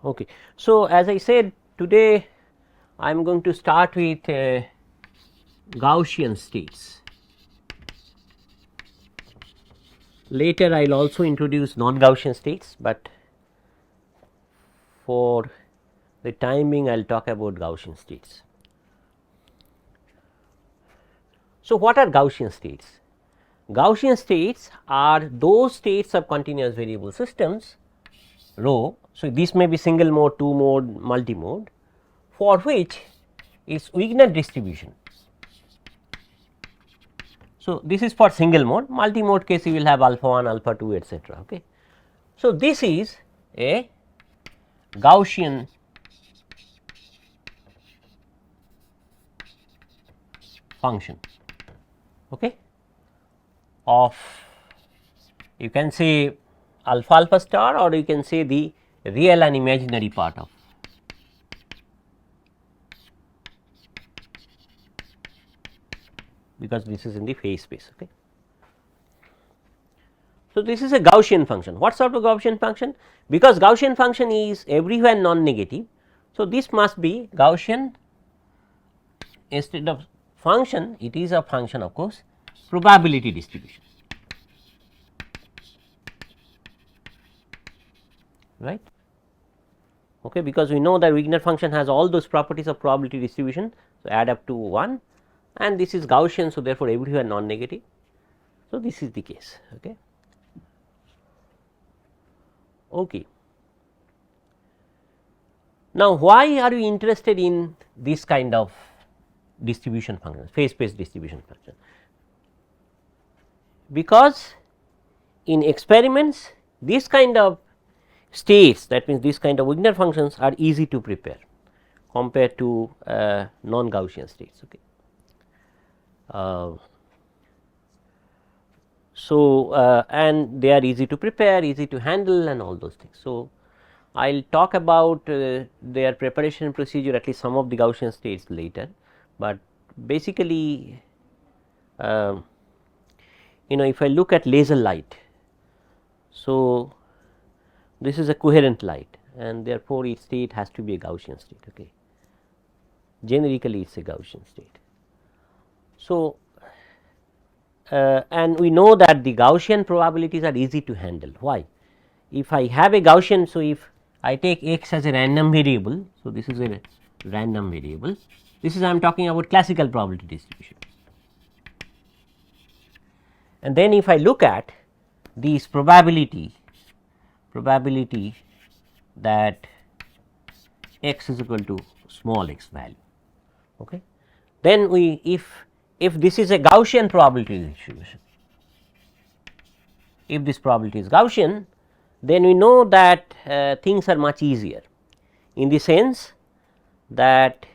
Okay. So, as I said, today I am going to start with Gaussian states. Later I will also introduce non-Gaussian states, but for the time being I will talk about Gaussian states. So, what are Gaussian states? Gaussian states are those states of continuous variable systems rho. So, this may be single mode, two mode, multi mode, for which is Wigner distribution. So, this is for single mode, multi mode case you will have alpha 1, alpha 2, etcetera. Okay. So, this is a Gaussian function, okay, of, you can say alpha alpha star, or you can say the real and imaginary part of, because this is in the phase space. Okay. So, this is a Gaussian function. What sort of Gaussian function? Because Gaussian function is everywhere non-negative. So, this must be Gaussian, instead of function, it is a function of course probability distribution, right. Okay, because we know that Wigner function has all those properties of probability distribution. So, add up to 1, and this is Gaussian. So, therefore, everywhere non-negative. So, this is the case. Okay. Okay. Now, why are we interested in this kind of distribution function, phase space distribution function? Because in experiments this kind of states, that means this kind of Wigner functions are easy to prepare compared to non-Gaussian states. Okay. And they are easy to prepare, easy to handle, and all those things. So, I will talk about their preparation procedure, at least some of the Gaussian states later, but basically if I look at laser light. So, this is a coherent light, and therefore, its state has to be a Gaussian state. Okay. Generically, it is a Gaussian state. So, and we know that the Gaussian probabilities are easy to handle. Why? If I have a Gaussian, so if I take x as a random variable, so this is a random variable, this is I am talking about classical probability distribution. And then if I look at these probability that x is equal to small x value, okay, then we, if this is a Gaussian probability distribution, if this probability is Gaussian, then we know that things are much easier, in the sense that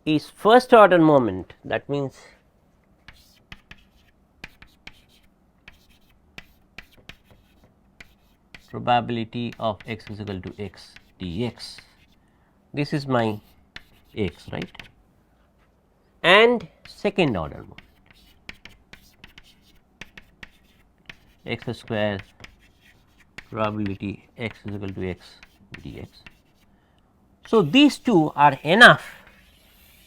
is first order moment, that means probability of x is equal to x dx, this is my x, right, and second order moment x square probability x is equal to x dx. So, these two are enough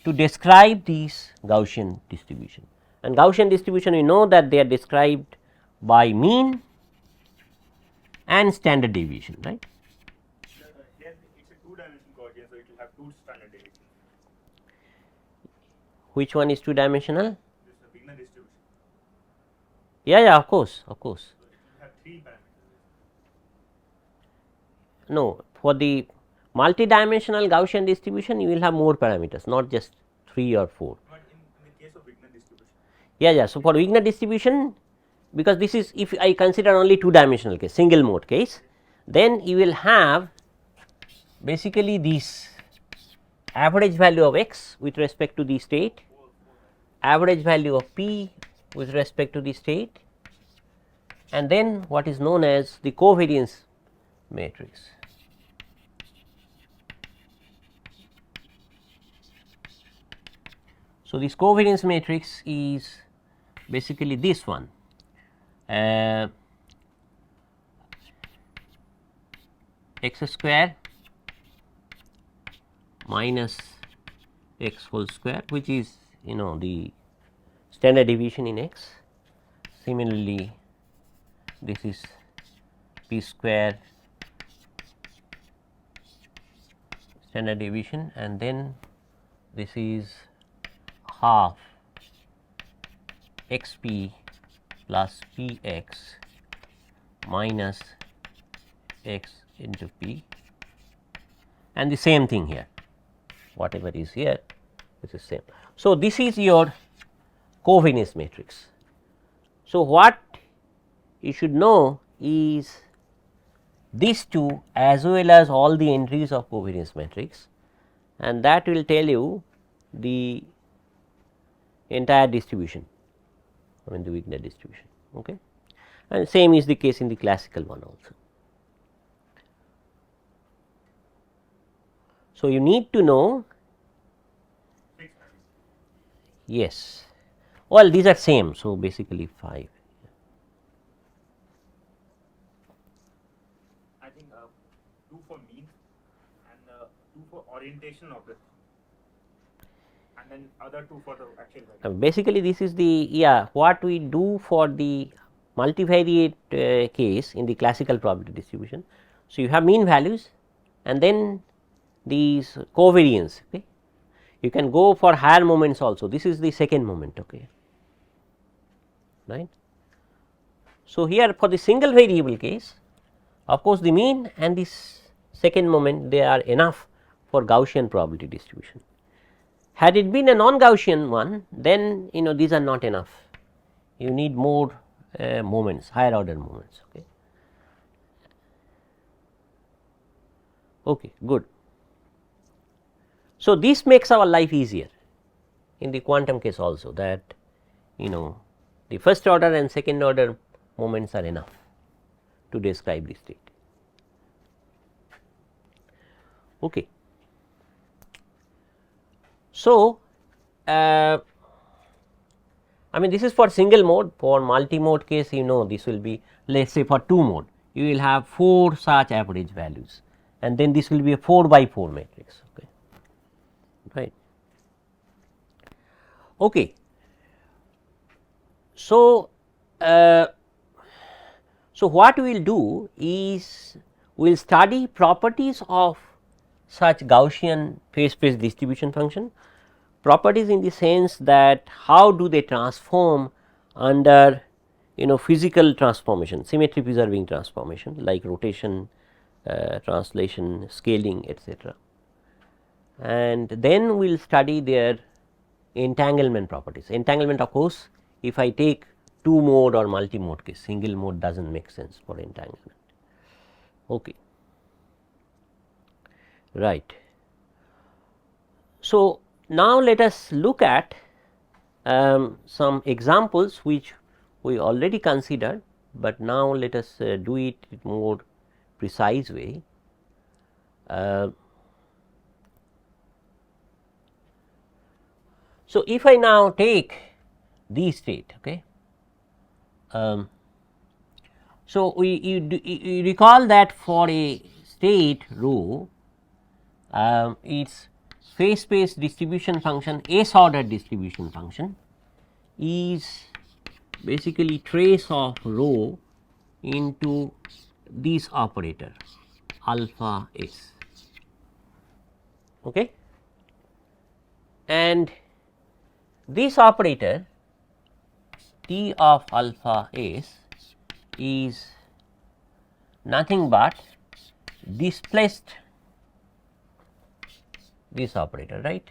to describe these Gaussian distribution, and Gaussian distribution we know that they are described by mean and standard deviation, right. Here it is a two-dimensional Gaussian, so it will have two standard deviations. Which one is two dimensional? This is a Wigner distribution. Yeah, of course. So, it will have three parameters. No, for the multi-dimensional Gaussian distribution you will have more parameters, not just 3 or 4. But in the case of Wigner distribution. Yeah. So, for Wigner distribution, because this is, if I consider only two dimensional case, single mode case, then you will have basically this average value of x with respect to the state, average value of p with respect to the state, and then what is known as the covariance matrix. So, this covariance matrix is basically this one. x square minus x whole square, which is the standard deviation in x. Similarly, this is p square standard deviation, and then this is half x p plus p x minus x into p, and the same thing here, whatever is here this is same. So, this is your covariance matrix. So, what you should know is these two as well as all the entries of covariance matrix, and that will tell you the entire distribution, I mean the Wigner distribution. Okay. And same is the case in the classical one also. So, you need to know, yes, well these are same. So, basically 5. I think 2 for mean and 2 for orientation of the, and then other 2 for the actual value. Basically, this is the what we do for the multivariate case in the classical probability distribution. So, you have mean values and then these covariance. Okay. You can go for higher moments also. This is the second moment. Okay. Right. So, here for the single variable case, of course, the mean and this second moment they are enough for Gaussian probability distribution. Had it been a non-Gaussian one, then these are not enough. You need more moments, higher order moments. Okay. Okay, good. So, this makes our life easier in the quantum case also, that the first order and second order moments are enough to describe the state. Okay. So, I mean this is for single mode. For multi mode case, this will be, let us say for 2 mode you will have 4 such average values, and then this will be a 4 by 4 matrix. Okay. Right. Okay. So, what we will do is we will study properties of such Gaussian phase space distribution function, properties in the sense that how do they transform under physical transformation, symmetry preserving transformation like rotation, translation, scaling, etc. And then we will study their entanglement properties. Entanglement, of course, if I take 2 mode or multi mode case, single mode does not make sense for entanglement. Okay. Right. So, now let us look at some examples which we already considered, but now let us do it in more precise way. So, if I now take the state, okay. So, you recall that for a state rho, its phase space distribution function, S order distribution function is basically trace of rho into this operator alpha S. Okay. And this operator T of alpha S is nothing but displaced this operator, right,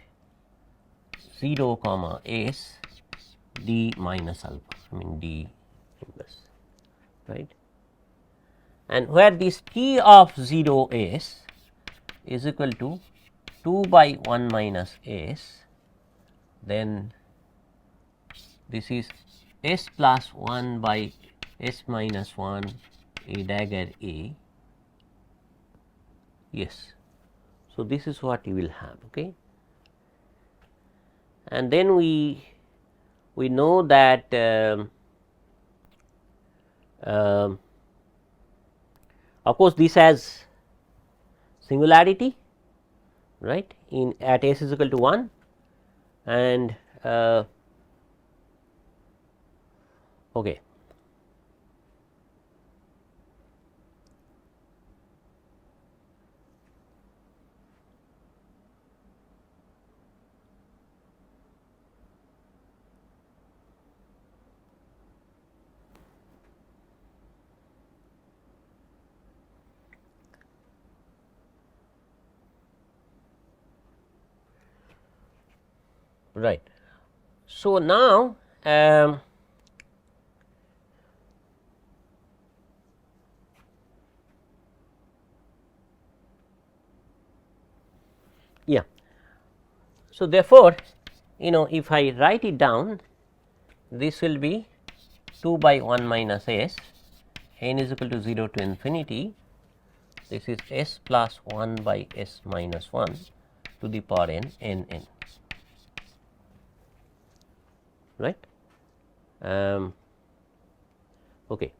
0 comma S d minus alpha, I mean d inverse, right, and where this T of 0 S is equal to 2 by 1 minus S, then this is S plus 1 by S minus 1 a dagger A. Yes. So, this is what you will have. Okay. And then we know that of course, this has singularity, right, in at s is equal to 1, and okay. Right. So, now yeah. So, therefore, if I write it down, this will be 2 by 1 minus s, n is equal to 0 to infinity, this is s plus 1 by s minus 1 to the power n n n, right. Okay.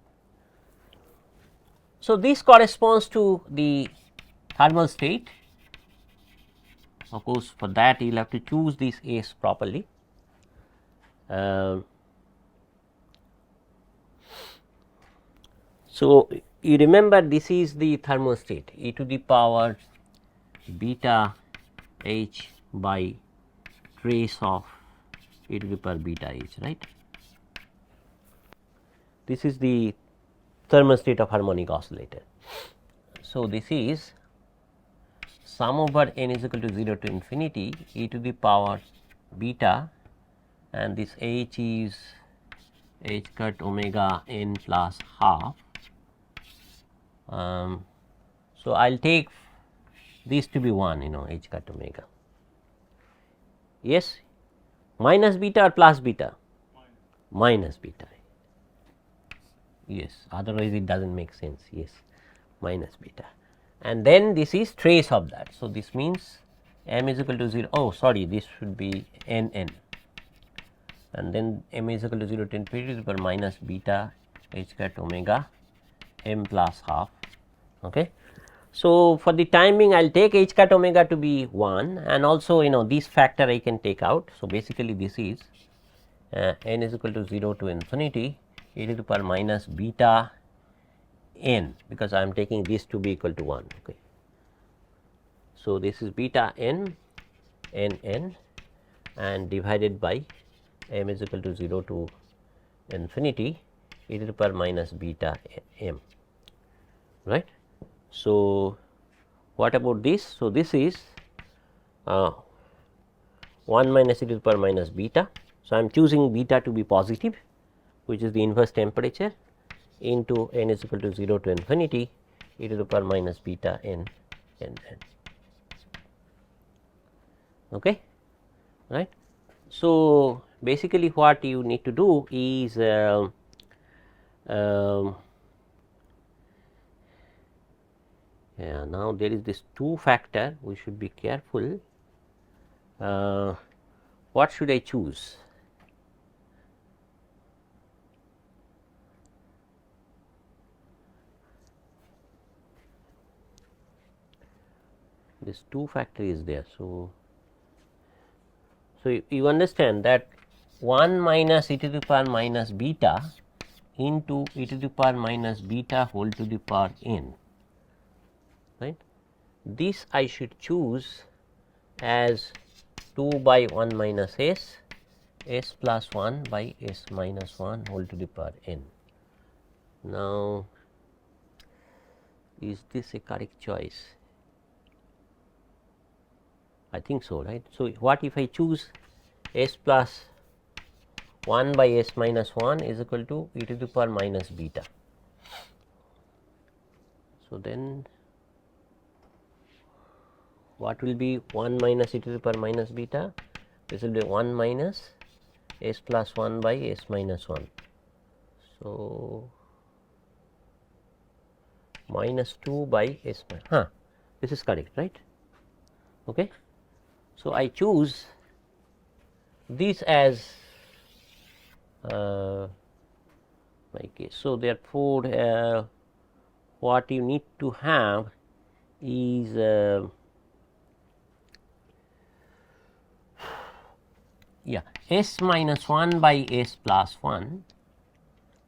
So, this corresponds to the thermal state. Of course, for that you will have to choose this s properly. So, you remember this is the thermostat, e to the power beta h by trace of e to the power beta h, right. This is the thermostat of harmonic oscillator. So, this is sum over n is equal to 0 to infinity e to the power beta, and this h is h cut omega n plus half. So, I will take this to be 1, h cut omega. Yes, minus beta or plus beta? Minus beta. Yes, otherwise it does not make sense. Yes, minus beta, and then this is trace of that. So, this means m is equal to 0. Oh, sorry, this should be n n, and then m is equal to 0 to infinity to the power minus beta h cut omega m plus half. Okay. So, for the time being I will take h cut omega to be 1, and also this factor I can take out. So, basically this is n is equal to 0 to infinity e to the power minus beta n, because I am taking this to be equal to 1. Okay. So, this is beta n n n and divided by m is equal to 0 to infinity e to the power minus beta m, right. So, what about this? So, this is 1 minus e to the power minus beta. So, I am choosing beta to be positive, which is the inverse temperature, into n is equal to 0 to infinity e to the power minus beta n n n. Okay, right. So, basically what you need to do is yeah, now there is this 2 factor, we should be careful. What should I choose? This 2 factor is there. So, you understand that 1 minus e to the power minus beta into e to the power minus beta whole to the power n, right. This I should choose as 2 by 1 minus s, s plus 1 by s minus 1 whole to the power n. Now, is this a correct choice? I think so, right. So, what if I choose s plus 1 by s minus 1 is equal to e to the power minus beta. So, then what will be 1 minus e to the power minus beta? This will be 1 minus s plus 1 by s minus 1. So, minus 2 by s minus, this is correct, right. Okay. So, I choose this as my case. So, therefore, what you need to have is yeah, s minus 1 by s plus 1,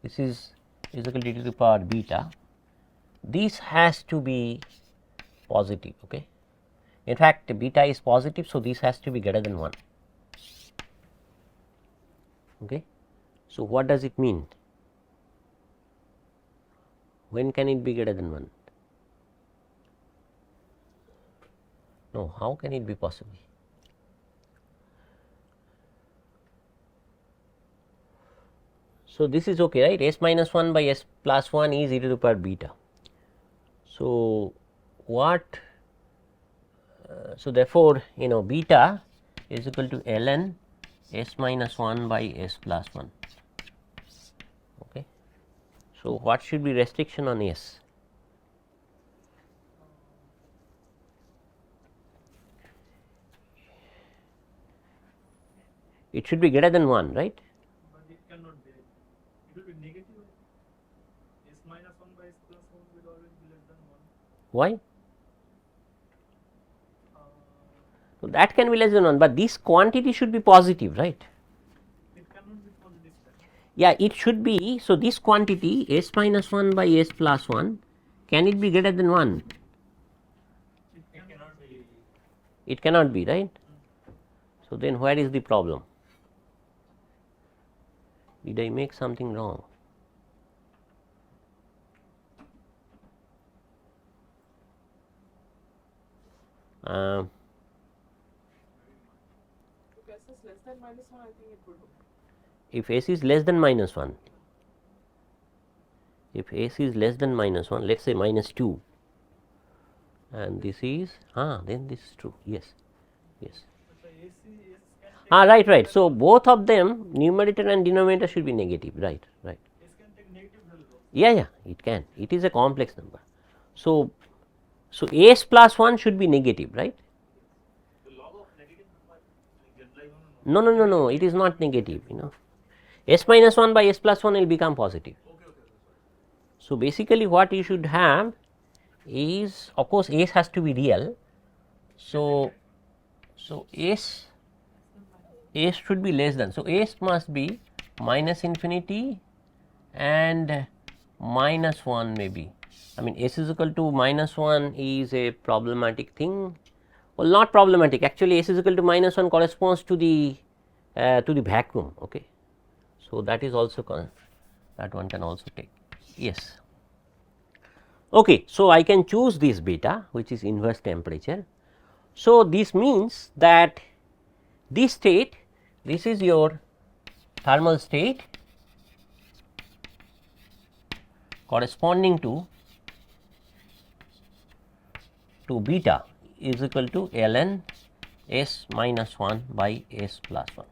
this is equal to the power beta. This has to be positive. Okay. In fact, beta is positive, so this has to be greater than 1. Okay. So, what does it mean? When can it be greater than 1? No, how can it be possible? So, this is okay, right? S minus 1 by s plus 1 is e to the power beta. So, what so therefore, beta is equal to ln s minus 1 by s plus 1. Okay. So, what should be restriction on s? It should be greater than 1, right? But it cannot be. It will be negative. S minus 1 by s plus 1 will always be less than 1. Why? So, that can be less than 1, but this quantity should be positive, right? It cannot be positive. Yeah, it should be. So, this quantity s minus 1 by s plus 1, can it be greater than 1? It cannot be. It cannot be, right? So, then where is the problem? Did I make something wrong? If s is less than minus 1, I think it would do. If s is less than minus 1, if s is less than minus 1, let us say minus 2, and this is then this is true. Yes, yes. Right. So, both of them, numerator and denominator, should be negative. Right. S can take negative value. Yeah, it can. It is a complex number. So, s plus 1 should be negative, right? The log of negative number No. It is not negative. S minus 1 by s plus 1 will become positive. Okay. So, basically what you should have is, of course, s has to be real. So, s should be less than. So, s must be minus infinity and minus 1 maybe. I mean, s is equal to minus 1 is a problematic thing. Well, not problematic, actually s is equal to minus 1 corresponds to the vacuum. Okay. So, that is also that one can also take. Yes. Okay. So, I can choose this beta, which is inverse temperature. So, this means that this state, this is your thermal state corresponding to beta is equal to ln s minus 1 by s plus 1.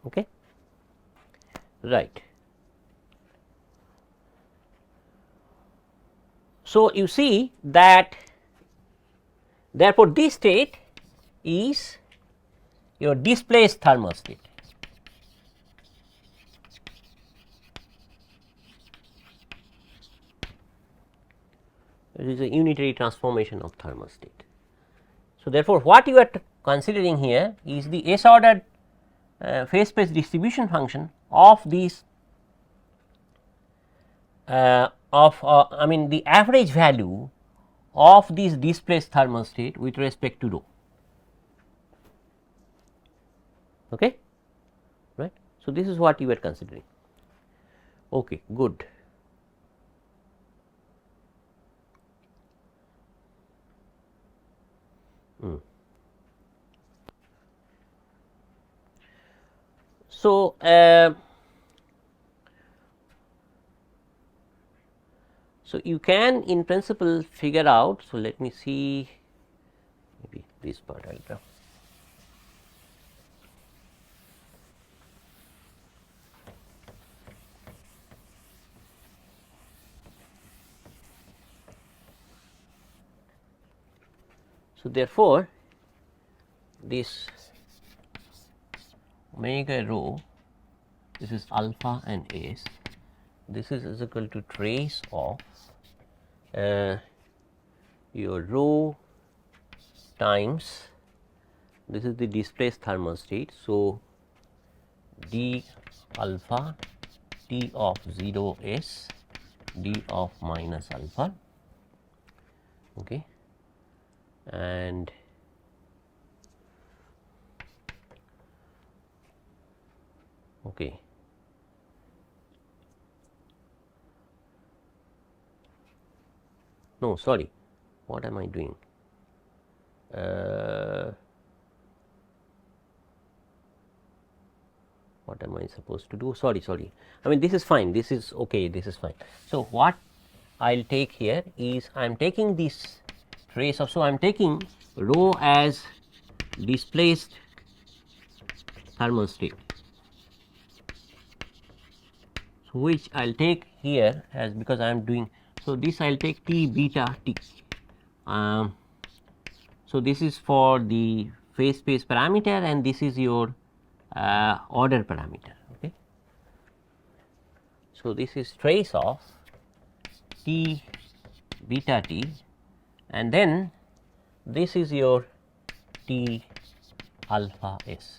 Okay. Right. So, you see that therefore, this state is your displaced thermal state. It is a unitary transformation of thermal state. So, therefore, what you are considering here is the s ordered phase space distribution function of these I mean the average value of this displaced thermal state with respect to rho. Okay, right. So, this is what you were considering. Okay, good. So, you can in principle figure out. So, let me see, maybe this part I will draw. So, therefore, this omega rho, this is alpha and s, this is equal to trace of your rho times this is the displaced thermal state. So, d alpha T of 0 s d of minus alpha, okay, and okay. No, sorry, what am I doing? What am I supposed to do? Sorry, I mean this is fine, this is okay, this is fine. So, what I will take here is I am taking this trace of, so I am taking rho as displaced thermal state, so which I will take here as, because I am doing, so this I will take T beta T. So, this is for the phase space parameter and this is your order parameter. Okay. So, this is trace of T beta T and then this is your T alpha s.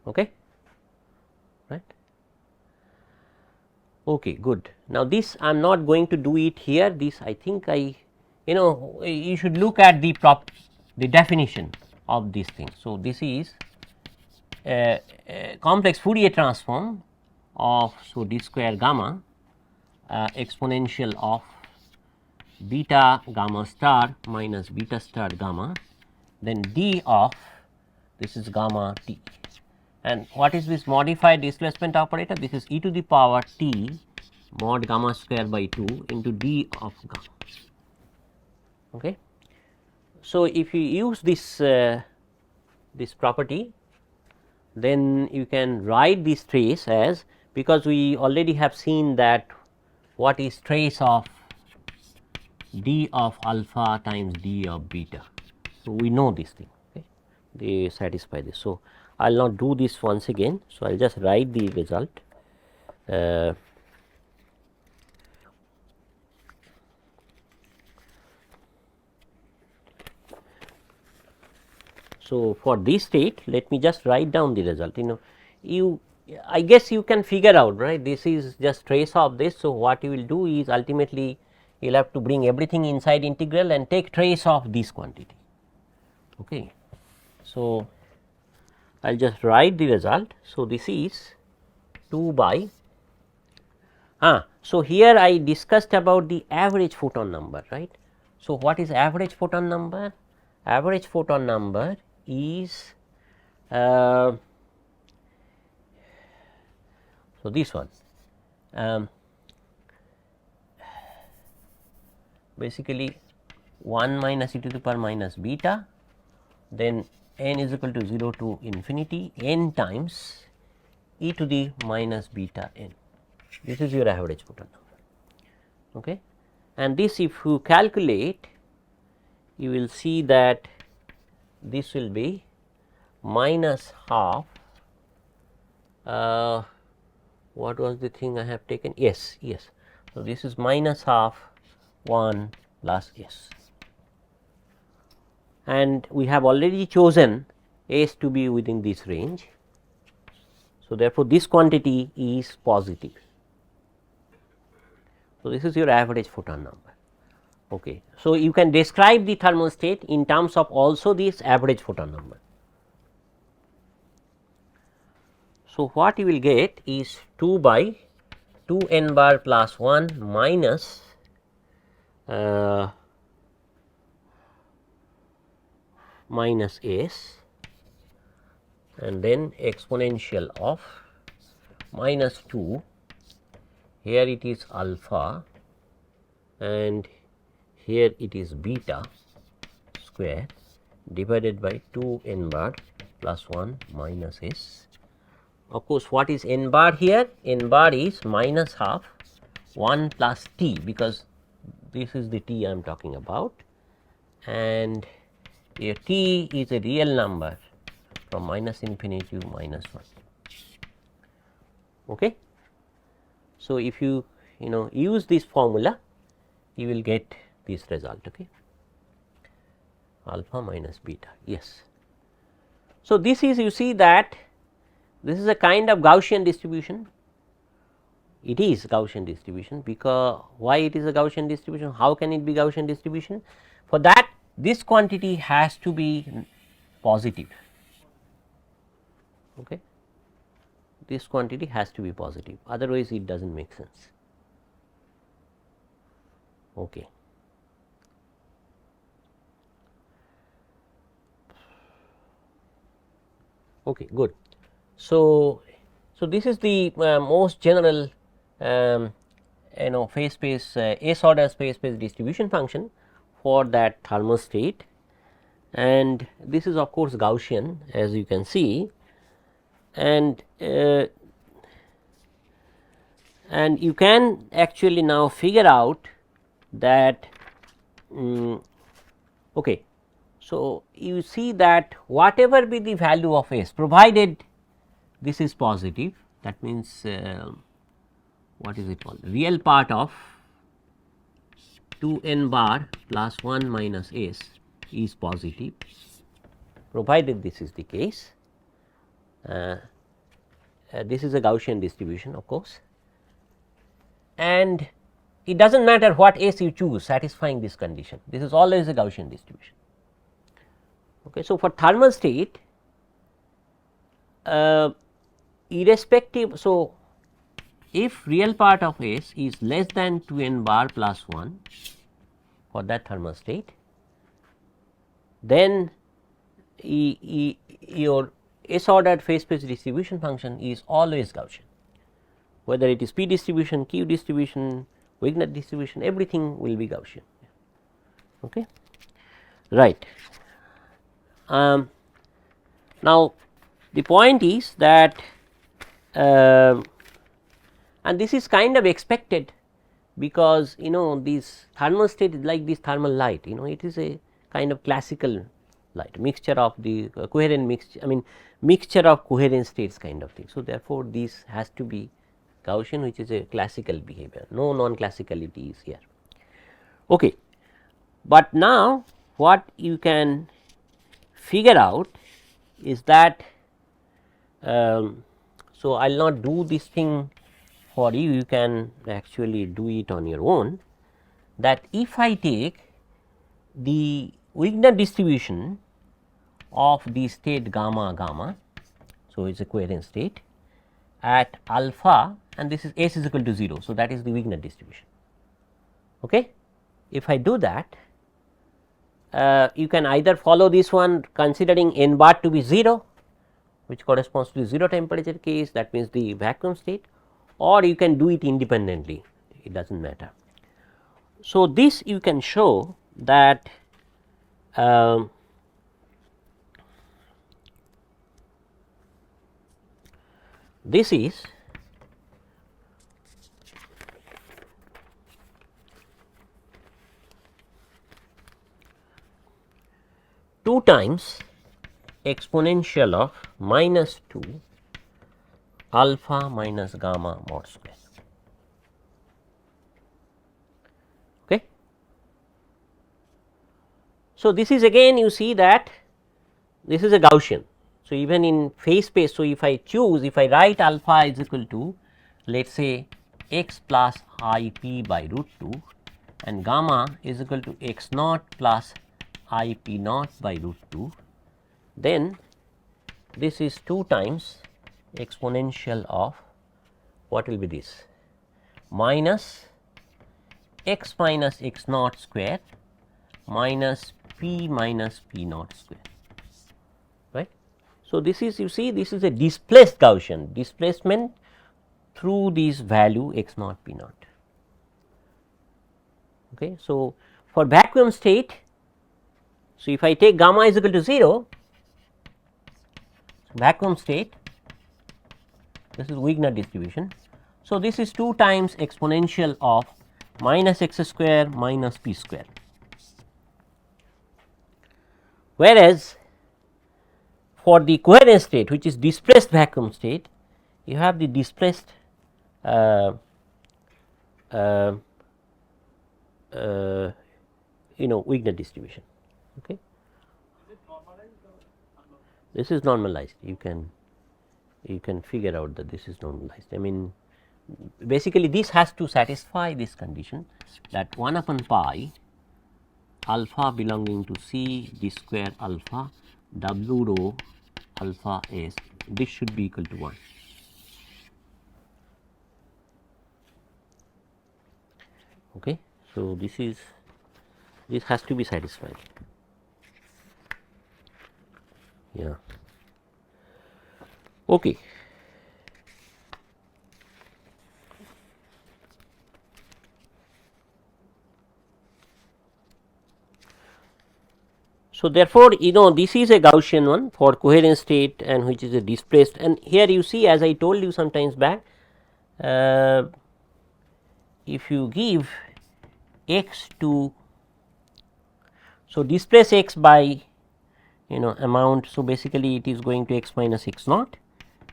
Okay. Right. Okay, good. Now, this I am not going to do it here, this I think you should look at the definition of this thing. So, this is a complex Fourier transform of, so d square gamma exponential of beta gamma star minus beta star gamma, then d of this is gamma t. And what is this modified displacement operator? This is e to the power t mod gamma square by 2 into d of gamma. Okay. So, if you use this this property, then you can write this trace as, because we already have seen that what is trace of d of alpha times d of beta. So, we know this thing, okay, they satisfy this. So, I will not do this once again. So, I will just write the result. So, for this state, let me just write down the result. I guess you can figure out, right, this is just trace of this. So, what you will do is ultimately you will have to bring everything inside integral and take trace of this quantity. Okay. So, I will just write the result. So, this is 2 by so here I discussed about the average photon number, right. So, what is average photon number? Average photon number is so this one basically 1 minus e to the power minus beta, then n is equal to 0 to infinity n times e to the minus beta n. This is your average photon number. Okay. And this, if you calculate, you will see that this will be minus half what was the thing I have taken? Yes. So, this is minus half 1 plus s, and we have already chosen s to be within this range. So, therefore, this quantity is positive. So, this is your average photon number. Okay. So, you can describe the thermal state in terms of also this average photon number. So, what you will get is 2 by 2 n bar plus 1 minus minus s, and then exponential of minus 2, here it is alpha and here it is beta square divided by 2 n bar plus 1 minus s. Of course, what is n bar here? N bar is minus half 1 plus t, because this is the t I am talking about, and a t is a real number from minus infinity to minus 1. Okay. So, if you use this formula, you will get this result, okay, alpha minus beta. Yes. So, this is, you see that this is a kind of Gaussian distribution. It is Gaussian distribution, because why it is a Gaussian distribution? How can it be Gaussian distribution? For that, this quantity has to be positive, okay. This quantity has to be positive, otherwise it does not make sense. Okay. Okay, good. So, this is the most general phase space S order phase space distribution function for that thermostat, and this is of course Gaussian, as you can see, and you can actually now figure out that okay. So, you see that whatever be the value of S, provided this is positive, that means what is it called, real part of 2 n bar plus 1 minus S is positive, provided this is the case. This is a Gaussian distribution, of course, and it does not matter what S you choose satisfying this condition, this is always a Gaussian distribution. Okay. So, for thermostat, irrespective, so if real part of S is less than 2 n bar plus 1 for that thermostat, then your S ordered phase space distribution function is always Gaussian, whether it is P distribution, Q distribution, Wigner distribution, everything will be Gaussian. Okay. Right. Now, the point is that and this is kind of expected, because this thermostat is like this thermal light, it is a kind of classical light, mixture of the coherent mixture, I mean mixture of coherent states kind of thing. So, therefore, this has to be Gaussian, which is a classical behavior, no non classicality is here. Okay. But now, what you can figure out is that, so I will not do this thing for you, you can actually do it on your own, that if I take the Wigner distribution of the state gamma gamma, so it is a coherent state at alpha, and this is S is equal to 0. So, that is the Wigner distribution. Okay. If I do that, you can either follow this one considering n bar to be 0, which corresponds to the 0 temperature case, that means the vacuum state, or you can do it independently, it does not matter. So, this you can show that this is two times exponential of minus 2 alpha minus gamma mod square. Okay. So, this is again you see that this is a Gaussian. So, even in phase space, so if I choose, if I write alpha is equal to let us say x plus I p by root 2 and gamma is equal to x naught plus I p naught by root 2, then this is 2 times exponential of what will be this minus x naught square minus p naught square, right. So, this is you see this is a displaced Gaussian displacement through this value x naught p naught. Okay. So, for vacuum state, so if I take gamma is equal to 0, vacuum state, this is Wigner distribution. So, this is 2 times exponential of minus x square minus p square, whereas for the coherent state, which is displaced vacuum state, you have the displaced Wigner distribution. Okay. Is it normalized or unnormalized? This is normalized. You can figure out that this is normalized. I mean, basically this has to satisfy this condition that 1 upon pi alpha belonging to C d square alpha w rho alpha s, this should be equal to 1. Okay. So, this has to be satisfied. Yeah. Okay. So, therefore, this is a Gaussian one for coherent state and which is a displaced, and here you see, as I told you sometimes back, if you give x to, so displace x by amount, so basically it is going to x minus x naught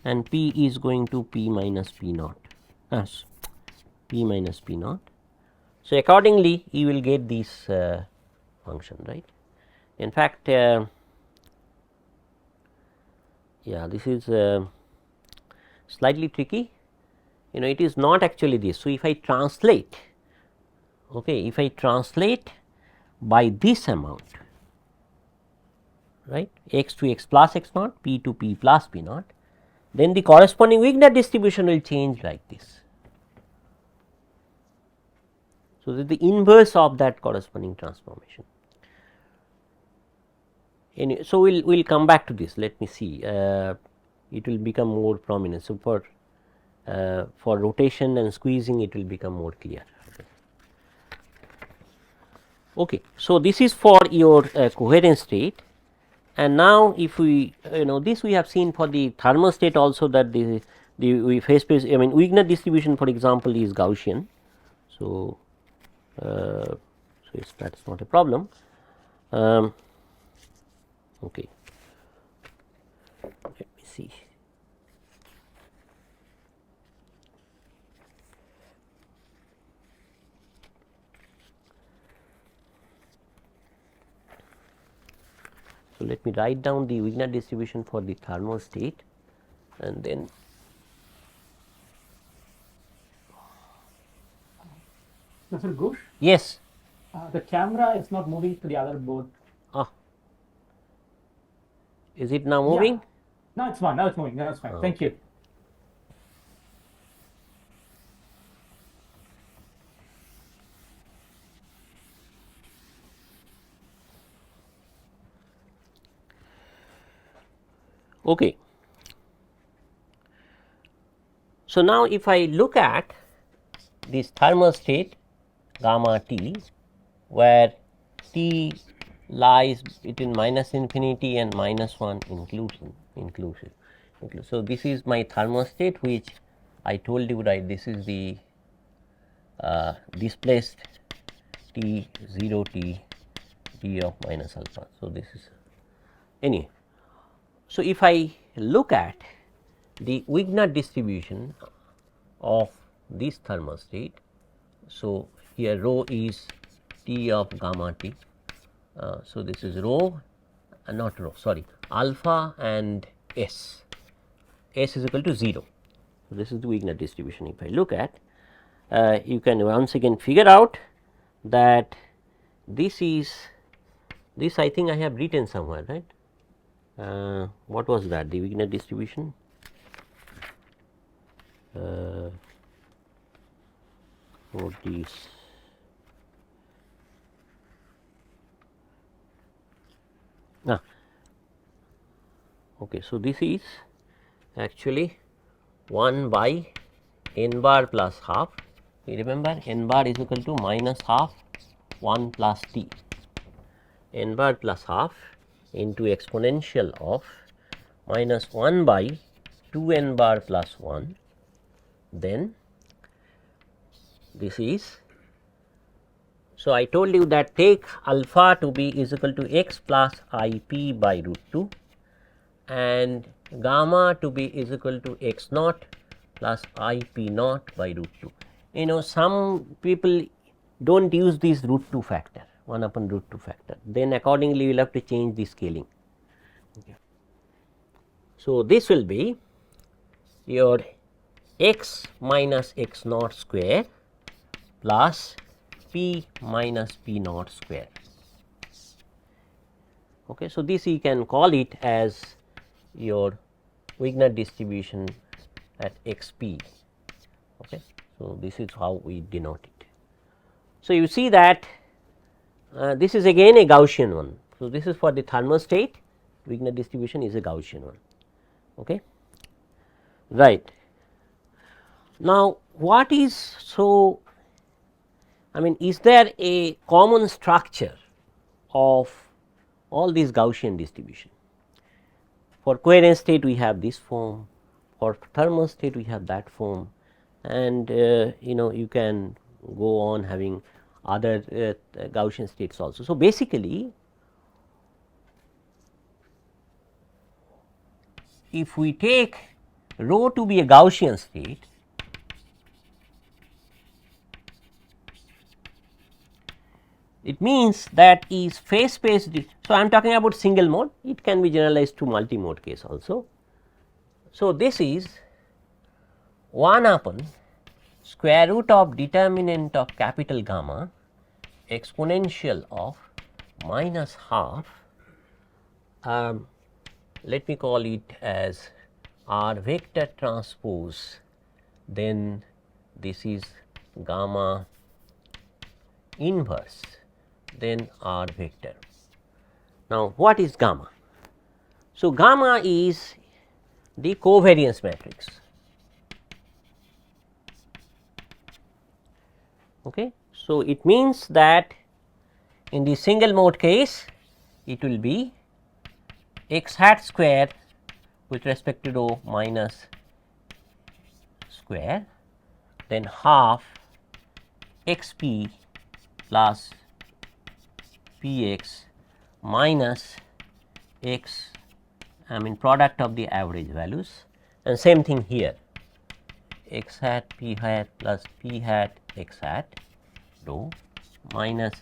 and p is going to p minus p naught, p minus p naught. So, accordingly you will get this function, right. In fact, yeah, this is slightly tricky, it is not actually this. So, if I translate, okay, if I translate by this amount, right, x to x plus x naught, p to p plus p naught, then the corresponding Wigner distribution will change like this. So, that the inverse of that corresponding transformation. Anyway, so we'll come back to this. Let me see. It will become more prominent. So, for rotation and squeezing, it will become more clear. Okay. So, this is for your coherent state, and now if we this we have seen for the thermal state also, that the phase space, I mean Wigner distribution for example is Gaussian. So, that is not a problem. Okay. Let me see. So, let me write down the Wigner distribution for the thermal state, and then Professor Ghosh? Yes. The camera is not moving to the other board. Is it now moving? Yeah. No, it's fine. Now it's moving. Now it's fine. Thank you. Okay. So, now if I look at this thermal state gamma t, where t lies between minus infinity and minus 1 inclusive. So, this is my thermal state, which I told you, right, this is the displaced t 0 t d of minus alpha. So, this is anyway. So, if I look at the Wigner distribution of this thermal state, so here rho is t of gamma t. So, this is rho, not rho, sorry, alpha and s is equal to 0. So, this is the Wigner distribution. If I look at, you can once again figure out that this is, this I think I have written somewhere, right. What was that, the Wigner distribution? For this, okay. So, this is actually 1 by n bar plus half. You remember n bar is equal to minus half 1 plus t, n bar plus half into exponential of minus 1 by 2 n bar plus 1, then this is. So, I told you that take alpha to be is equal to x plus I p by root 2 and gamma to be is equal to x naught plus I p naught by root 2. Some people do not use this root 2 factor 1 upon root 2 factor, then accordingly you will have to change the scaling. Okay. So, this will be your x minus x naught square plus p minus p naught square. Okay. So, this you can call it as your Wigner distribution at x p. Okay. So, this is how we denote it. So, you see that this is again a Gaussian one. So, this is for the thermostat, Wigner distribution is a Gaussian one. Okay. Right. Now, what is so, I mean, is there a common structure of all these Gaussian distribution? For coherent state we have this form, for thermostat we have that form, and you can go on having other Gaussian states also. So, basically if we take rho to be a Gaussian state, it means that is phase space. So, I am talking about single mode, it can be generalized to multi mode case also. So, this is 1 upon square root of determinant of capital gamma exponential of minus half, let me call it as r vector transpose, then this is gamma inverse, then r vector. Now, what is gamma? So, gamma is the covariance matrix. Okay. So, it means that in the single mode case it will be x hat square with respect to rho minus square, then half x p plus p x minus x, I mean product of the average values, and same thing here x hat p hat plus p hat x hat rho minus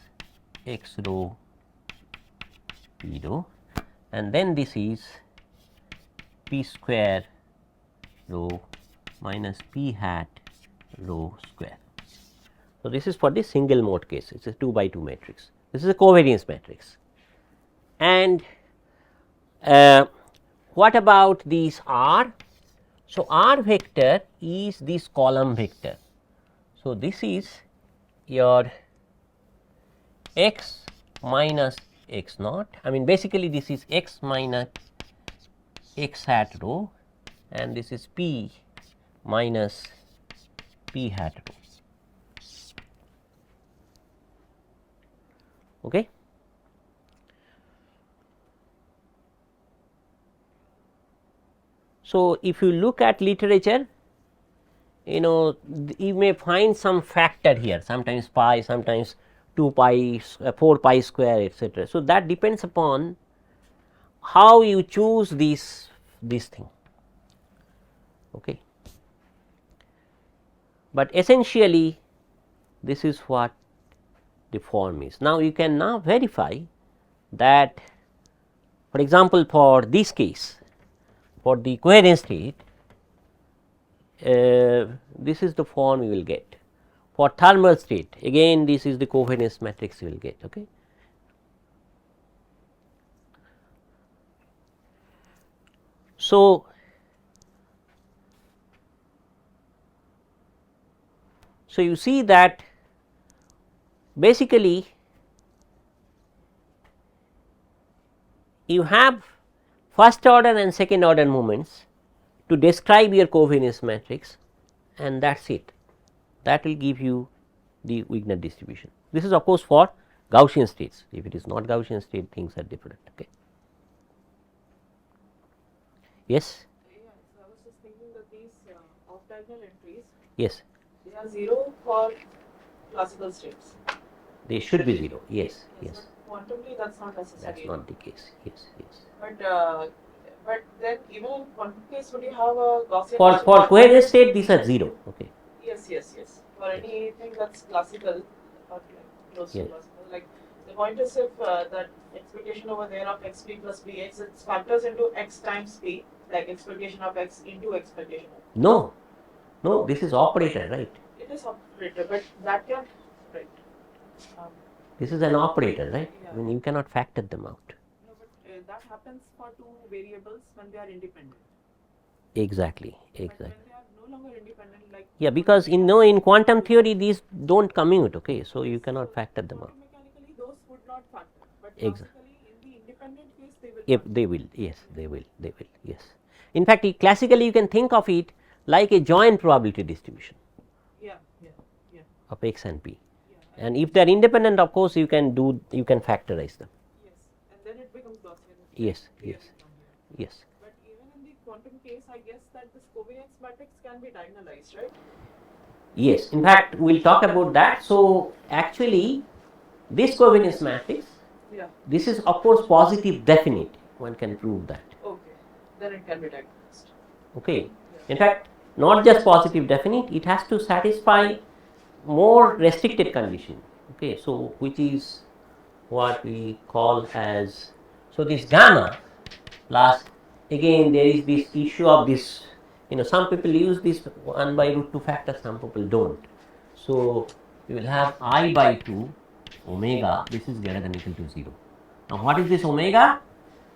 x rho p rho, and then this is p square rho minus p hat rho square. So, this is for the single mode case, it is a 2 by 2 matrix, this is a covariance matrix. And what about these r? So, r vector is this column vector. So, this is your x minus x naught, I mean basically this is x minus x hat rho, and this is p minus p hat rho. Okay. So, if you look at literature, you may find some factor here, sometimes pi, sometimes 2 pi, 4 pi square, etc. So, that depends upon how you choose this thing. Okay. But essentially this is what the form is. Now, you can now verify that, for example, for this case, for the coherent state, this is the form you will get. For thermal state, again this is the covariance matrix you will get. Okay. So, you see that basically you have first order and second order moments to describe your covariance matrix, and that is it, that will give you the Wigner distribution. This is of course for Gaussian states, if it is not Gaussian state things are different. Okay. Yes. Yeah, so I was just thinking that these off-diagonal entries, Yes. they are 0 for classical states. They should be 0. Yes. Yes. But quantumly, that's not necessary. That's not the case. Yes. Yes. But then even in quantum case, would you have a Gaussian? For coherent state, these are 0. Okay. Yes. For anything that's classical, or close Yeah. to classical. Like the point is if that expectation over there of xp plus bx it factors into x times p, like expectation of x into expectation of. No, no, this is operator, right? It is operator, but that can right. Um, This is an operator, right? Yeah. I mean, you cannot factor them out. no, but that happens for two variables when they are independent. Exactly, But exactly. when they are no longer independent, like Yeah, because in quantum theory these don't commute, okay, so you cannot factor them out. mechanically those would not factor, but Exactly. classically in the independent case they will. If they will, yes, they will, yes. In fact, classically you can think of it like a joint probability distribution Yeah, yeah, yeah. of x and p. Yeah, And if they are independent, of course, you can factorize them. yes, and then it becomes Gaussian. Yes, clearly yes, from here. yes. But even in the quantum case, I guess that this covariance matrix can be diagonalized, right? Yes, in fact, we will talk about that. So, actually, this covariance matrix, Yeah. this is of course positive definite, one can prove that. Okay, then it can be diagnosed. Okay. In fact, not just positive definite, it has to satisfy more restricted condition. Okay, so which is what we call as, so this gamma plus, again there is this issue of this, some people use this 1 by root 2 factor, some people don't. So we will have I by 2 omega, this is greater than or equal to 0. Now what is this omega?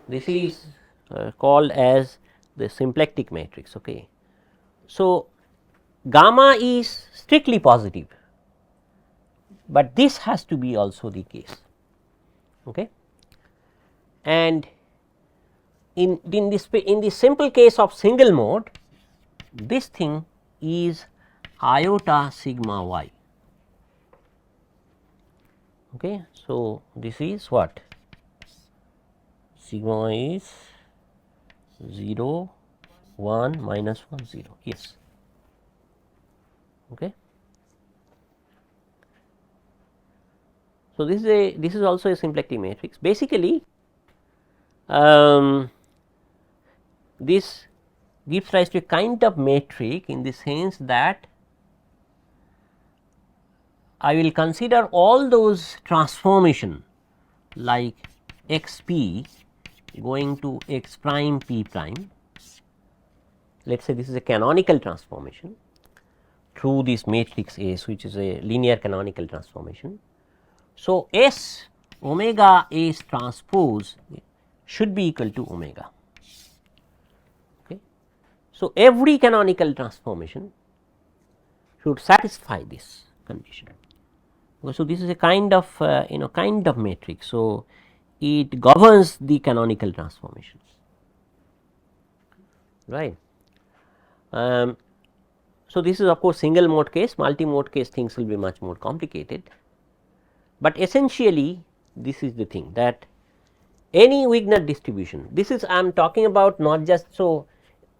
This is called as the symplectic matrix. Okay. So gamma is strictly positive, but this has to be also the case. Okay. And in the simple case of single mode, this thing is iota sigma y. Okay. So this is what? Sigma y is 0, 1, minus 1, 0. Yes. Okay. So this is also a symplectic matrix. Basically, this gives rise to a kind of matrix in the sense that I will consider all those transformation like x p going to x prime p prime. Let us say this is a canonical transformation through this matrix S, which is a linear canonical transformation. So, S omega S transpose should be equal to omega. Okay. So, every canonical transformation should satisfy this condition. Okay. So, this is a kind of kind of matrix. So, it governs the canonical transformations, right. So, this is of course single mode case, multi mode case things will be much more complicated, but essentially this is the thing that any Wigner distribution, this is I am talking about not just, so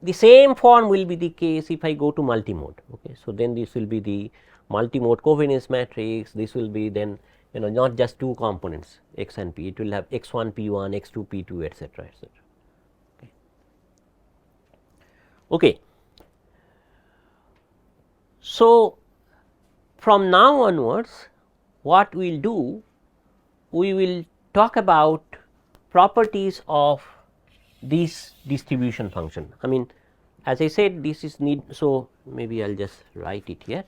the same form will be the case if I go to multi-mode. Okay. So, then this will be the multi-mode covariance matrix, this will be then not just two components x and p, it will have x 1 p 1, x 2 p 2, etc., etc. Okay. Okay. So, from now onwards what we will do, we will talk about properties of this distribution function. I mean, as I said, this is need, so maybe I will just write it here.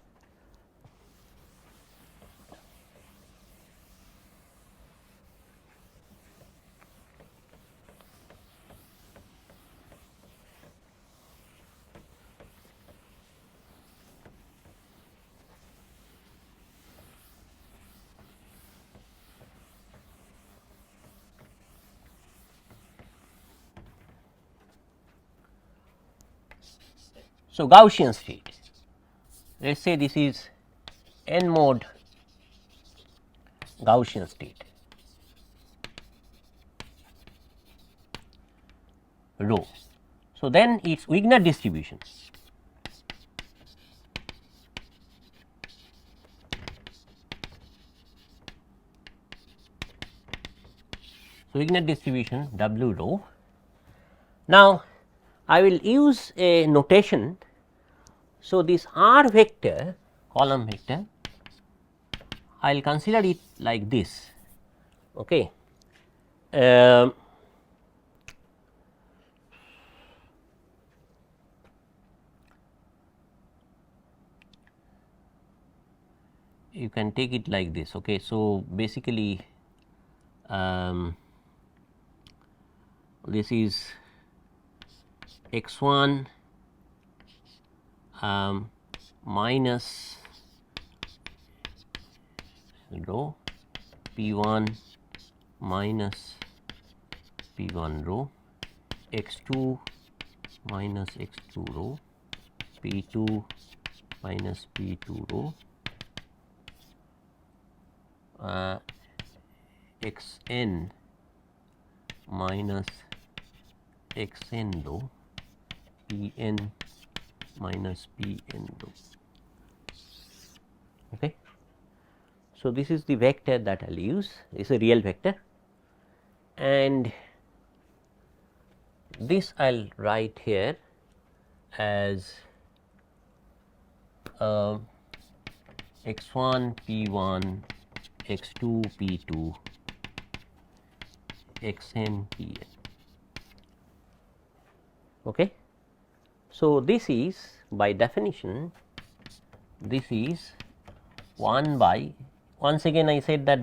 So, Gaussian state, let us say this is n mode Gaussian state rho. So, then its Wigner distribution so Wigner distribution W rho. Now, I will use a notation. So, this r vector, column vector I will consider it like this. Okay. You can take it like this. Okay. So, basically this is x 1 minus rho p 1 minus p 1 rho, x 2 minus x 2 rho, p 2 minus p 2 rho, x n minus x n rho, p n minus p n rho. Okay. So, this is the vector that I will use, it is a real vector, and this I will write here as x 1 p 1, x 2 p 2, x n p n. Okay. So, this is by definition, this is 1 by, once again I said that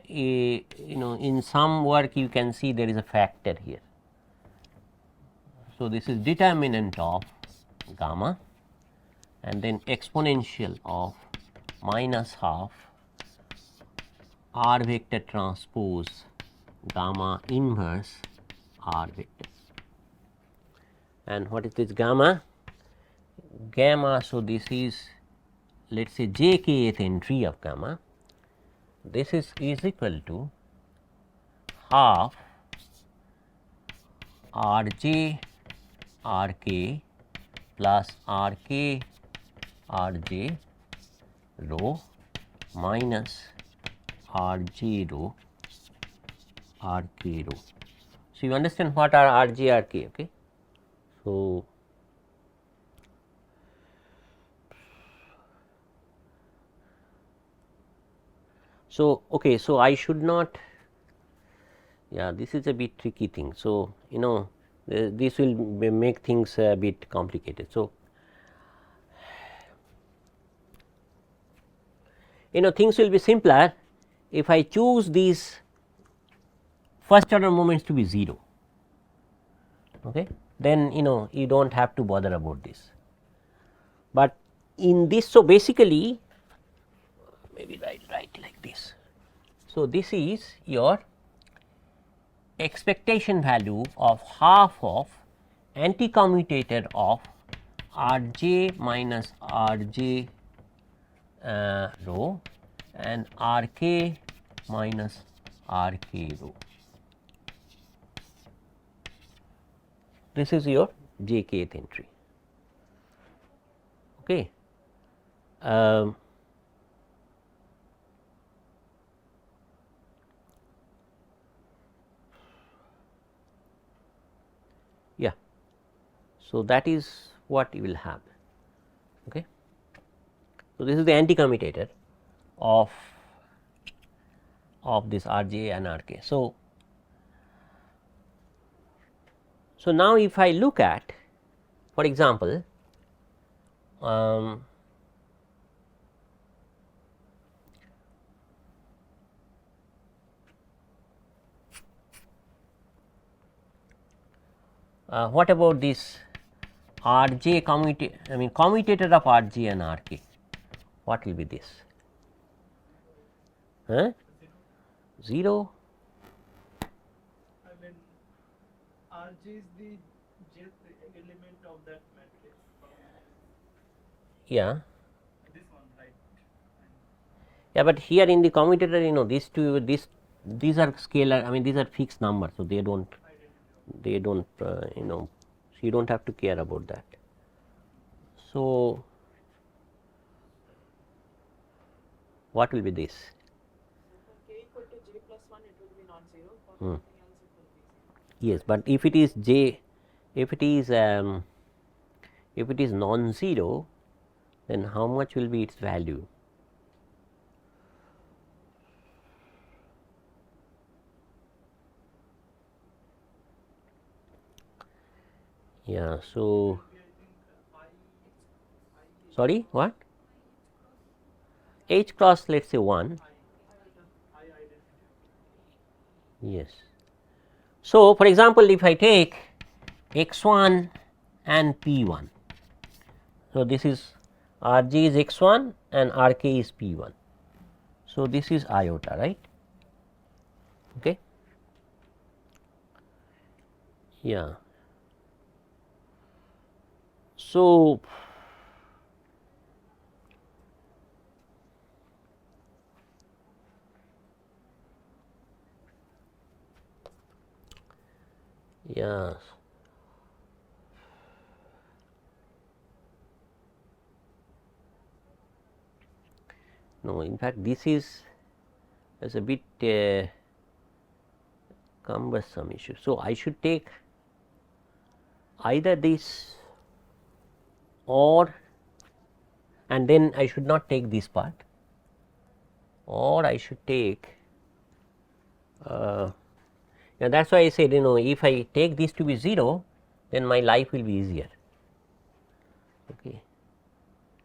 in some work you can see there is a factor here. So, this is determinant of gamma and then exponential of minus half r vector transpose gamma inverse r vector. And what is this gamma? Gamma, so this is, let us say, j kth entry of gamma. This is equal to half r j r k plus r k r j rho minus r j rho r k rho. So, you understand what are r j r k? Okay. So, okay, so I should not, yeah, this is a bit tricky thing. So, this will make things a bit complicated. So, things will be simpler if I choose these first order moments to be 0. Okay. Then you do not have to bother about this. But in this, so basically maybe write like this. So, this is your expectation value of half of anti-commutator of r j minus r j rho and r k minus r k rho. This is your j kth entry. Okay. Yeah. So, that is what you will have. Okay. So, this is the anti-commutator of this r j and r k. So, now if I look at, for example, what about this r j commutator of r j and r k, what will be this? 0. I mean, RG is the jth element of that matrix. Yeah. This one, right? Yeah, but here in the commutator, these two, these are scalar. I mean, these are fixed numbers, so they don't, so you don't have to care about that. So, what will be this? For k equal to j plus 1, it will be non-zero. For everything else, it will be 0. Yes, but if it is j, if it is non-zero, then how much will be its value? Yeah. So, sorry, what? H cross, let us say 1. Yes. So, for example, if I take x 1 and p 1, so this is R j is x 1 and R k is p 1. So, this is iota, right. Okay. Yeah. So, yeah. No, in fact, this is a bit cumbersome issue. So, I should take either this or, and then I should not take this part, or I should take yeah, that is why I said, if I take this to be 0, then my life will be easier. Okay.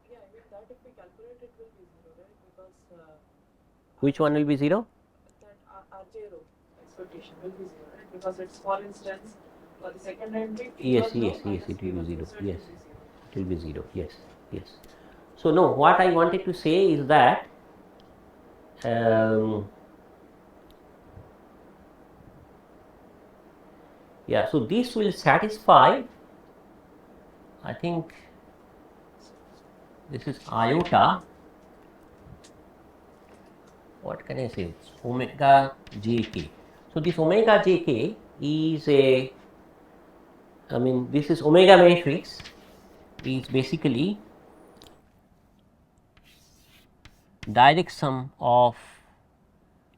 Yeah, I mean that if we calculate it will be 0, right? Because Which one will be 0? that RJ row expectation will be 0, right? Because it's, for instance, for the second entry, Yes, P1 row yes, minus it will be P1 row, 0. so it Yes, will be 0. it will be 0. Yes, yes. So, no, what I wanted to say is that yeah, so this will satisfy, I think this is iota, what can I say, it's omega j k. So, this omega j k is a, I mean this is omega matrix is basically direct sum of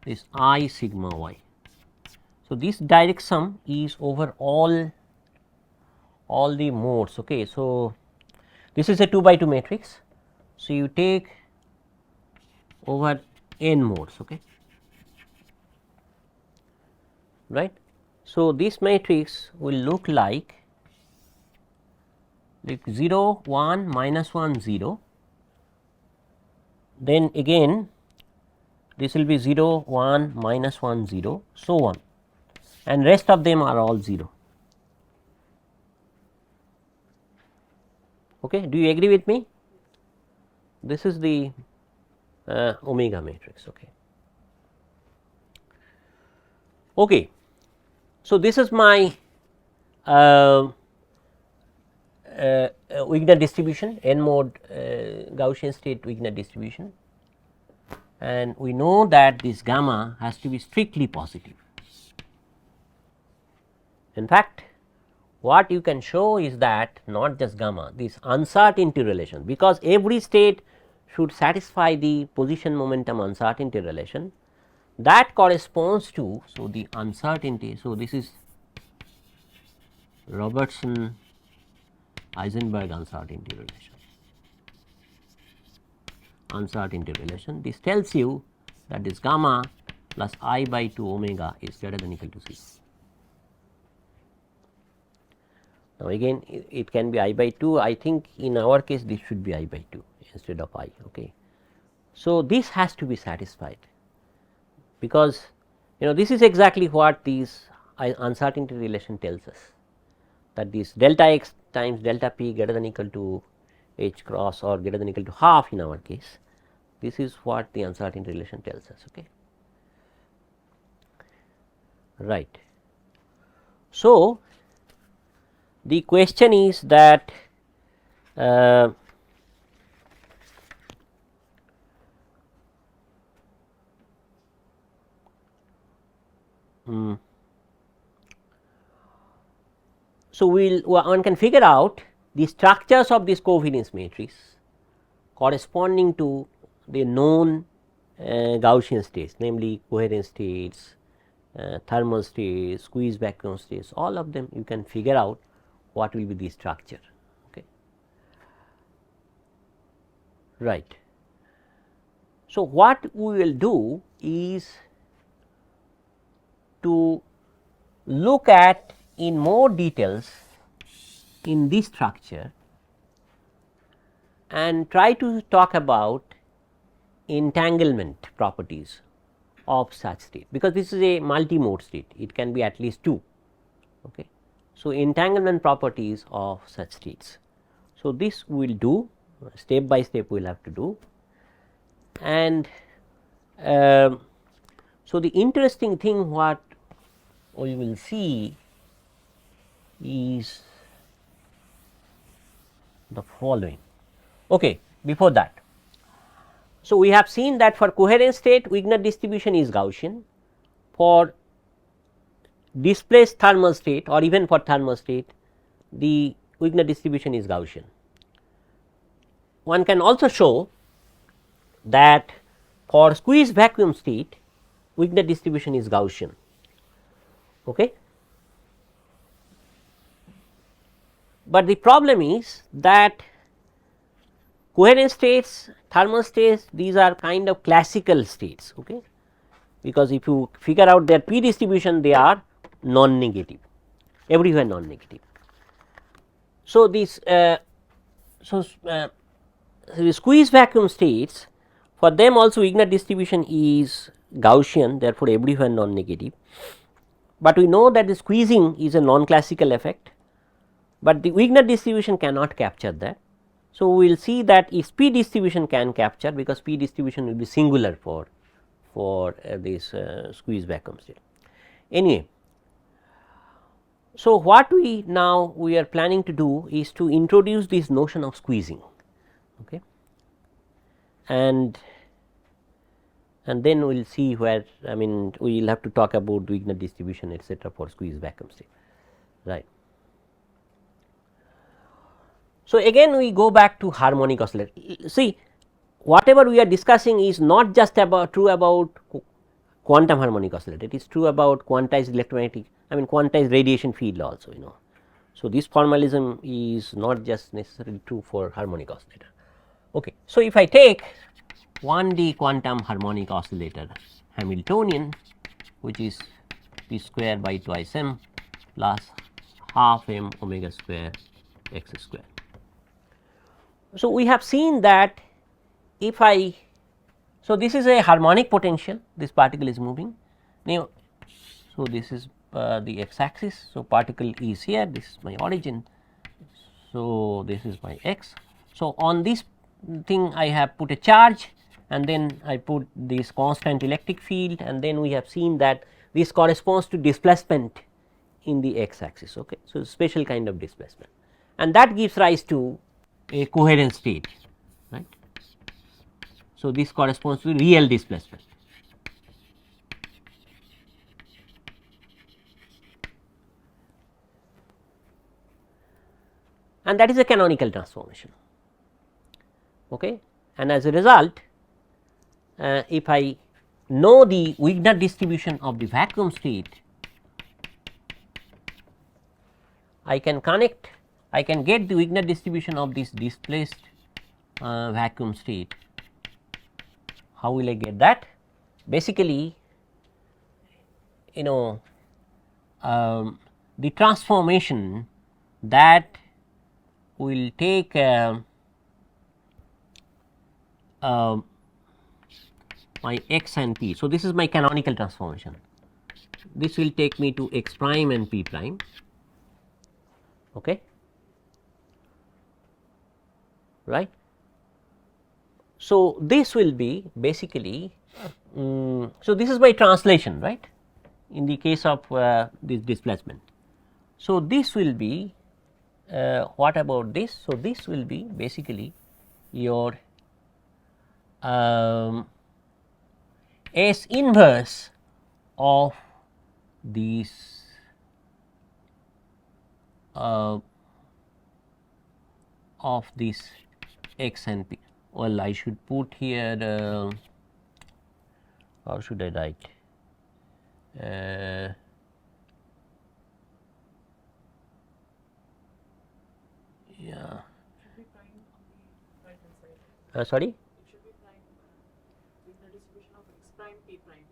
this I sigma y. So, this direct sum is over all the modes. Okay. So, this is a 2 by 2 matrix. So, you take over n modes. Okay. Right. So, this matrix will look like 0 1 minus 1 0, then again this will be 0 1 minus 1 0, so on, and rest of them are all 0. Okay. Do you agree with me? This is the omega matrix. Okay. Okay. So, this is my Wigner distribution, n mode Gaussian state Wigner distribution, and we know that this gamma has to be strictly positive. In fact, what you can show is that not just gamma, this uncertainty relation, because every state should satisfy the position momentum uncertainty relation, that corresponds to, so the uncertainty. So, this is Robertson Heisenberg uncertainty relation. This tells you that this gamma plus I by 2 omega is greater than equal to 0. Now, again it can be I by 2, I think in our case this should be I by 2 instead of I. Okay. So, this has to be satisfied, because this is exactly what these uncertainty relation tells us, that this delta x times delta p greater than equal to h cross or greater than equal to half in our case. This is what the uncertainty relation tells us. Okay. Right. So, the question is that so, one can figure out the structures of this covariance matrix corresponding to the known Gaussian states, namely coherent states, thermal states, squeeze vacuum states, all of them you can figure out what will be the structure. Okay. Right. So, what we will do is to look at in more details in this structure and try to talk about entanglement properties of such state, because this is a multi-mode state, it can be at least 2. Okay. So, entanglement properties of such states. So, this we will do step by step, we will have to do. And so, the interesting thing what we will see is the following. Okay, before that, so we have seen that for coherent state Wigner distribution is Gaussian, for displaced thermal state or even for thermal state the Wigner distribution is Gaussian. One can also show that for squeezed vacuum state Wigner distribution is Gaussian. Okay. But the problem is that coherent states, thermal states, these are kind of classical states, okay, because if you figure out their p distribution, they are non-negative, everywhere non-negative. So, this the squeeze vacuum states, for them also Wigner distribution is Gaussian, therefore, everywhere non-negative, but we know that the squeezing is a non-classical effect, but the Wigner distribution cannot capture that. So, we will see that its p distribution can capture, because p distribution will be singular for this squeeze vacuum state. Anyway, so what we are planning to do is to introduce this notion of squeezing, okay, and then we will see where, I mean, we will have to talk about Wigner distribution etcetera for squeeze vacuum state, right. So, again we go back to harmonic oscillator. See, whatever we are discussing is not just true about quantum harmonic oscillator, it is true about quantized electromagnetic, I mean quantized radiation field also, you know. So, this formalism is not just necessarily true for harmonic oscillator. Okay. So, if I take 1D quantum harmonic oscillator Hamiltonian, which is p square by twice m plus half m omega square x square. So, we have seen that if I, so this is a harmonic potential, this particle is moving now. So, this is the x axis. So, particle is here, this is my origin. So, this is my x. So, on this thing I have put a charge and then I put this constant electric field, and then we have seen that this corresponds to displacement in the x axis. Okay. So, special kind of displacement, and that gives rise to a coherent state, right. So, this corresponds to real displacement. And that is a canonical transformation. Okay. And as a result, if I know the Wigner distribution of the vacuum state, I can get the Wigner distribution of this displaced vacuum state. How will I get that? Basically, you know, the transformation that will take my x and p. So, this is my canonical transformation. This will take me to x prime and p prime. Okay. Right. So, this will be basically, so this is my translation, right, in the case of this displacement. So, this will be what about this? So, this will be basically your S inverse of these x and p. Well, I should put here how should I write? Yeah. Sorry? It should be prime with the distribution of x prime, p prime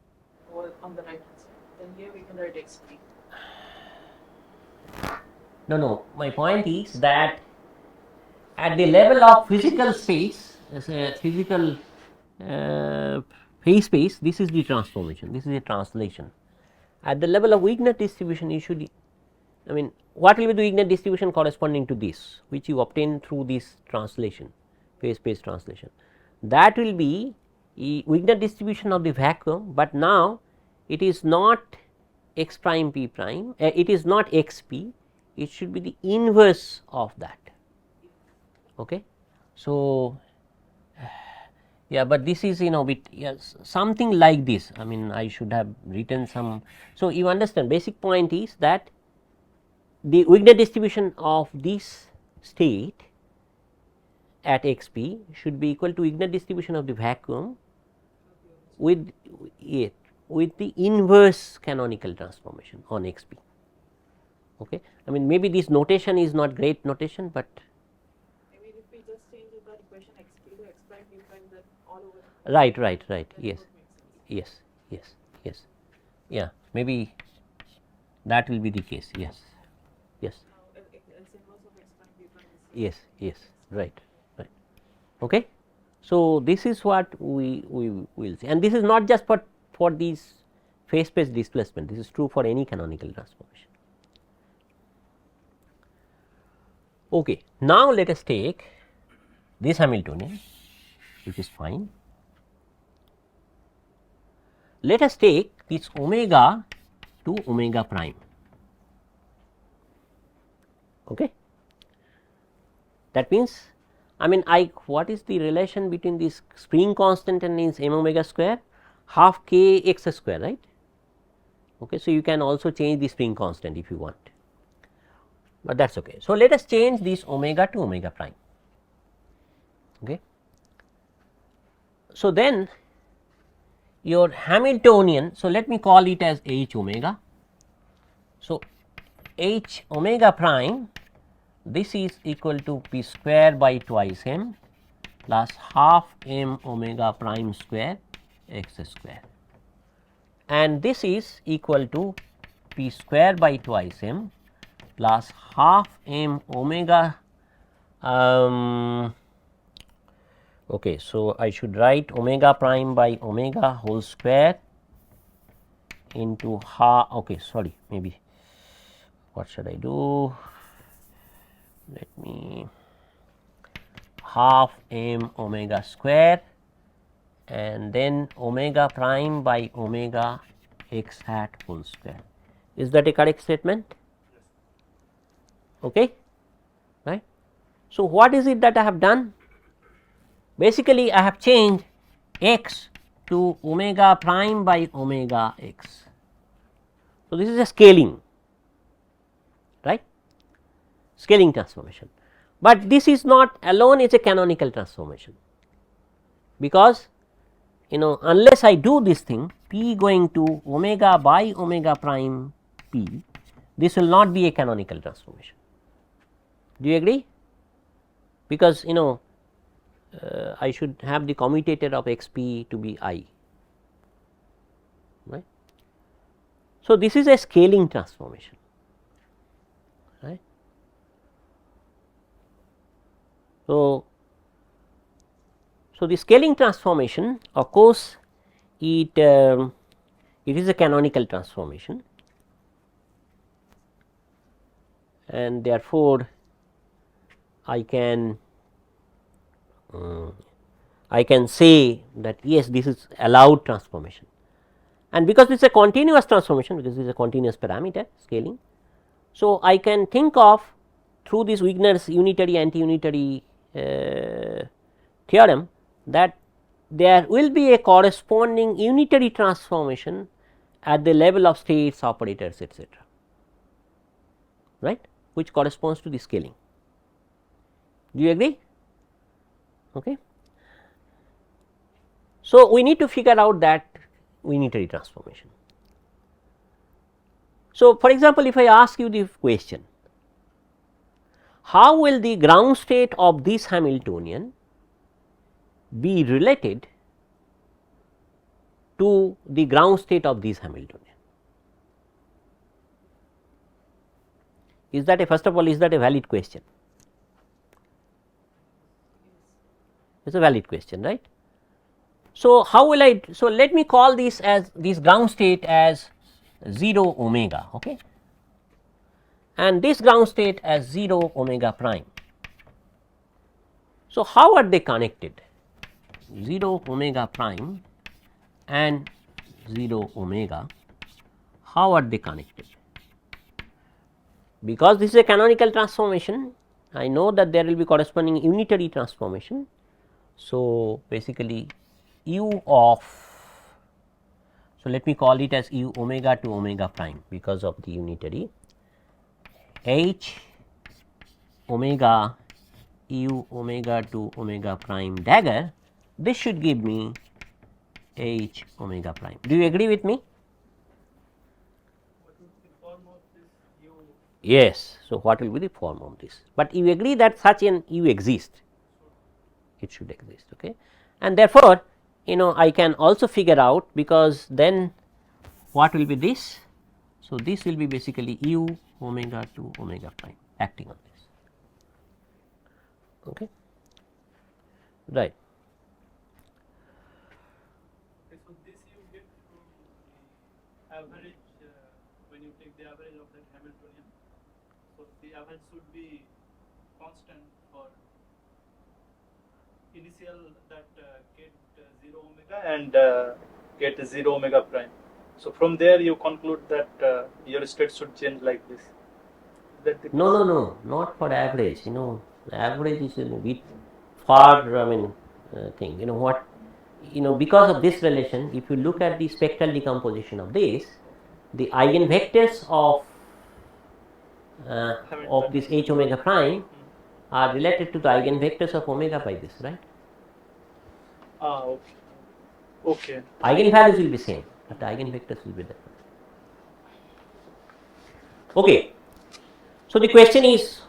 over on the right hand side. Then here we can write x prime. no, my point is that at the level of physical space, as a physical phase space, this is the transformation, this is a translation. At the level of weakness distribution, you should, I mean, what will be the weakness distribution corresponding to this, which you obtain through this translation, phase space translation. That will be weakness distribution of the vacuum, but now it is not x prime p prime, it is not x p, it should be the inverse of that. Okay. So, yeah, but this is bit, yes, something like this. I mean, I should have written some. So, you understand, basic point is that the weakness distribution of this state at x p should be equal to weakness distribution of the vacuum with it, with the inverse canonical transformation on x p. Okay. I mean, maybe this notation is not great notation, but I mean, if we just change the equation xp to x prime p prime, then all over. right, then yes, it would make sense. yes, yeah, maybe that will be the case. Yes, Now, s inverse of x prime p prime is yes, right. Okay. So, this is what we will see, and this is not just for these phase space displacement, this is true for any canonical transformation. Okay. Now, let us take this Hamiltonian, which is fine. Let us take this omega to omega prime. Okay. That means, I mean, what is the relation between this spring constant and this m omega square? Half k x square, right. Okay. So, you can also change the spring constant if you want, but that is okay. So, let us change this omega to omega prime. Okay. So, then your Hamiltonian, so let me call it as h omega. So, h omega prime, this is equal to p square by twice m plus half m omega prime square x square, and this is equal to p square by twice m plus half m omega. Okay, so I should write omega prime by omega whole square into half. Okay, sorry, maybe what should I do? Let me half m omega square and then omega prime by omega x hat whole square. Is that a correct statement? Okay, right. So, what is it that I have done? Basically, I have changed x to omega prime by omega x. So, this is a scaling, right, scaling transformation, but this is not alone, it is a canonical transformation, because unless I do this thing p going to omega by omega prime p, this will not be a canonical transformation. Do you agree? Because I should have the commutator of x p to be I, right. So, this is a scaling transformation, right. So, the scaling transformation, of course, it is a canonical transformation, and therefore, I can say that yes, this is allowed transformation, and because it is a continuous transformation, because it is a continuous parameter scaling. So, I can think of through this Wigner's unitary anti-unitary theorem that there will be a corresponding unitary transformation at the level of states, operators, etc., right, which corresponds to the scaling. Do you agree? Okay. So, we need to figure out that unitary transformation. So, for example, if I ask you the question, how will the ground state of this Hamiltonian be related to the ground state of this Hamiltonian? Is that a, first of all, is that a valid question? It is a valid question, right. So, how will I, so let me call this as this ground state as 0 omega, okay, and this ground state as 0 omega prime. So, how are they connected? 0 omega prime and 0 omega, how are they connected? Because this is a canonical transformation, I know that there will be corresponding unitary transformation. So, basically u of, so let me call it as u omega to omega prime because of the unitary, h omega u omega to omega prime dagger, this should give me h omega prime. Do you agree with me? What would the form of this u? Yes. So, what will be the form of this? But you agree that such an u exists, it should exist, okay. And therefore, I can also figure out, because then what will be this? So, this will be basically u omega to omega prime acting on this, okay, right. Okay, so this you get from the average when you take the average of that Hamiltonian. So the average should be constant for initial that get 0 omega and get 0 omega prime. So from there you conclude that your state should change like this. That the No, not for average. Average is a bit far. I mean, thing. What? Because of this relation, if you look at the spectral decomposition of this, the eigenvectors of this h omega prime are related to the eigenvectors of omega by this, right? okay. Okay. Eigenvalues will be same, but the eigenvectors will be different. Okay. So the question is,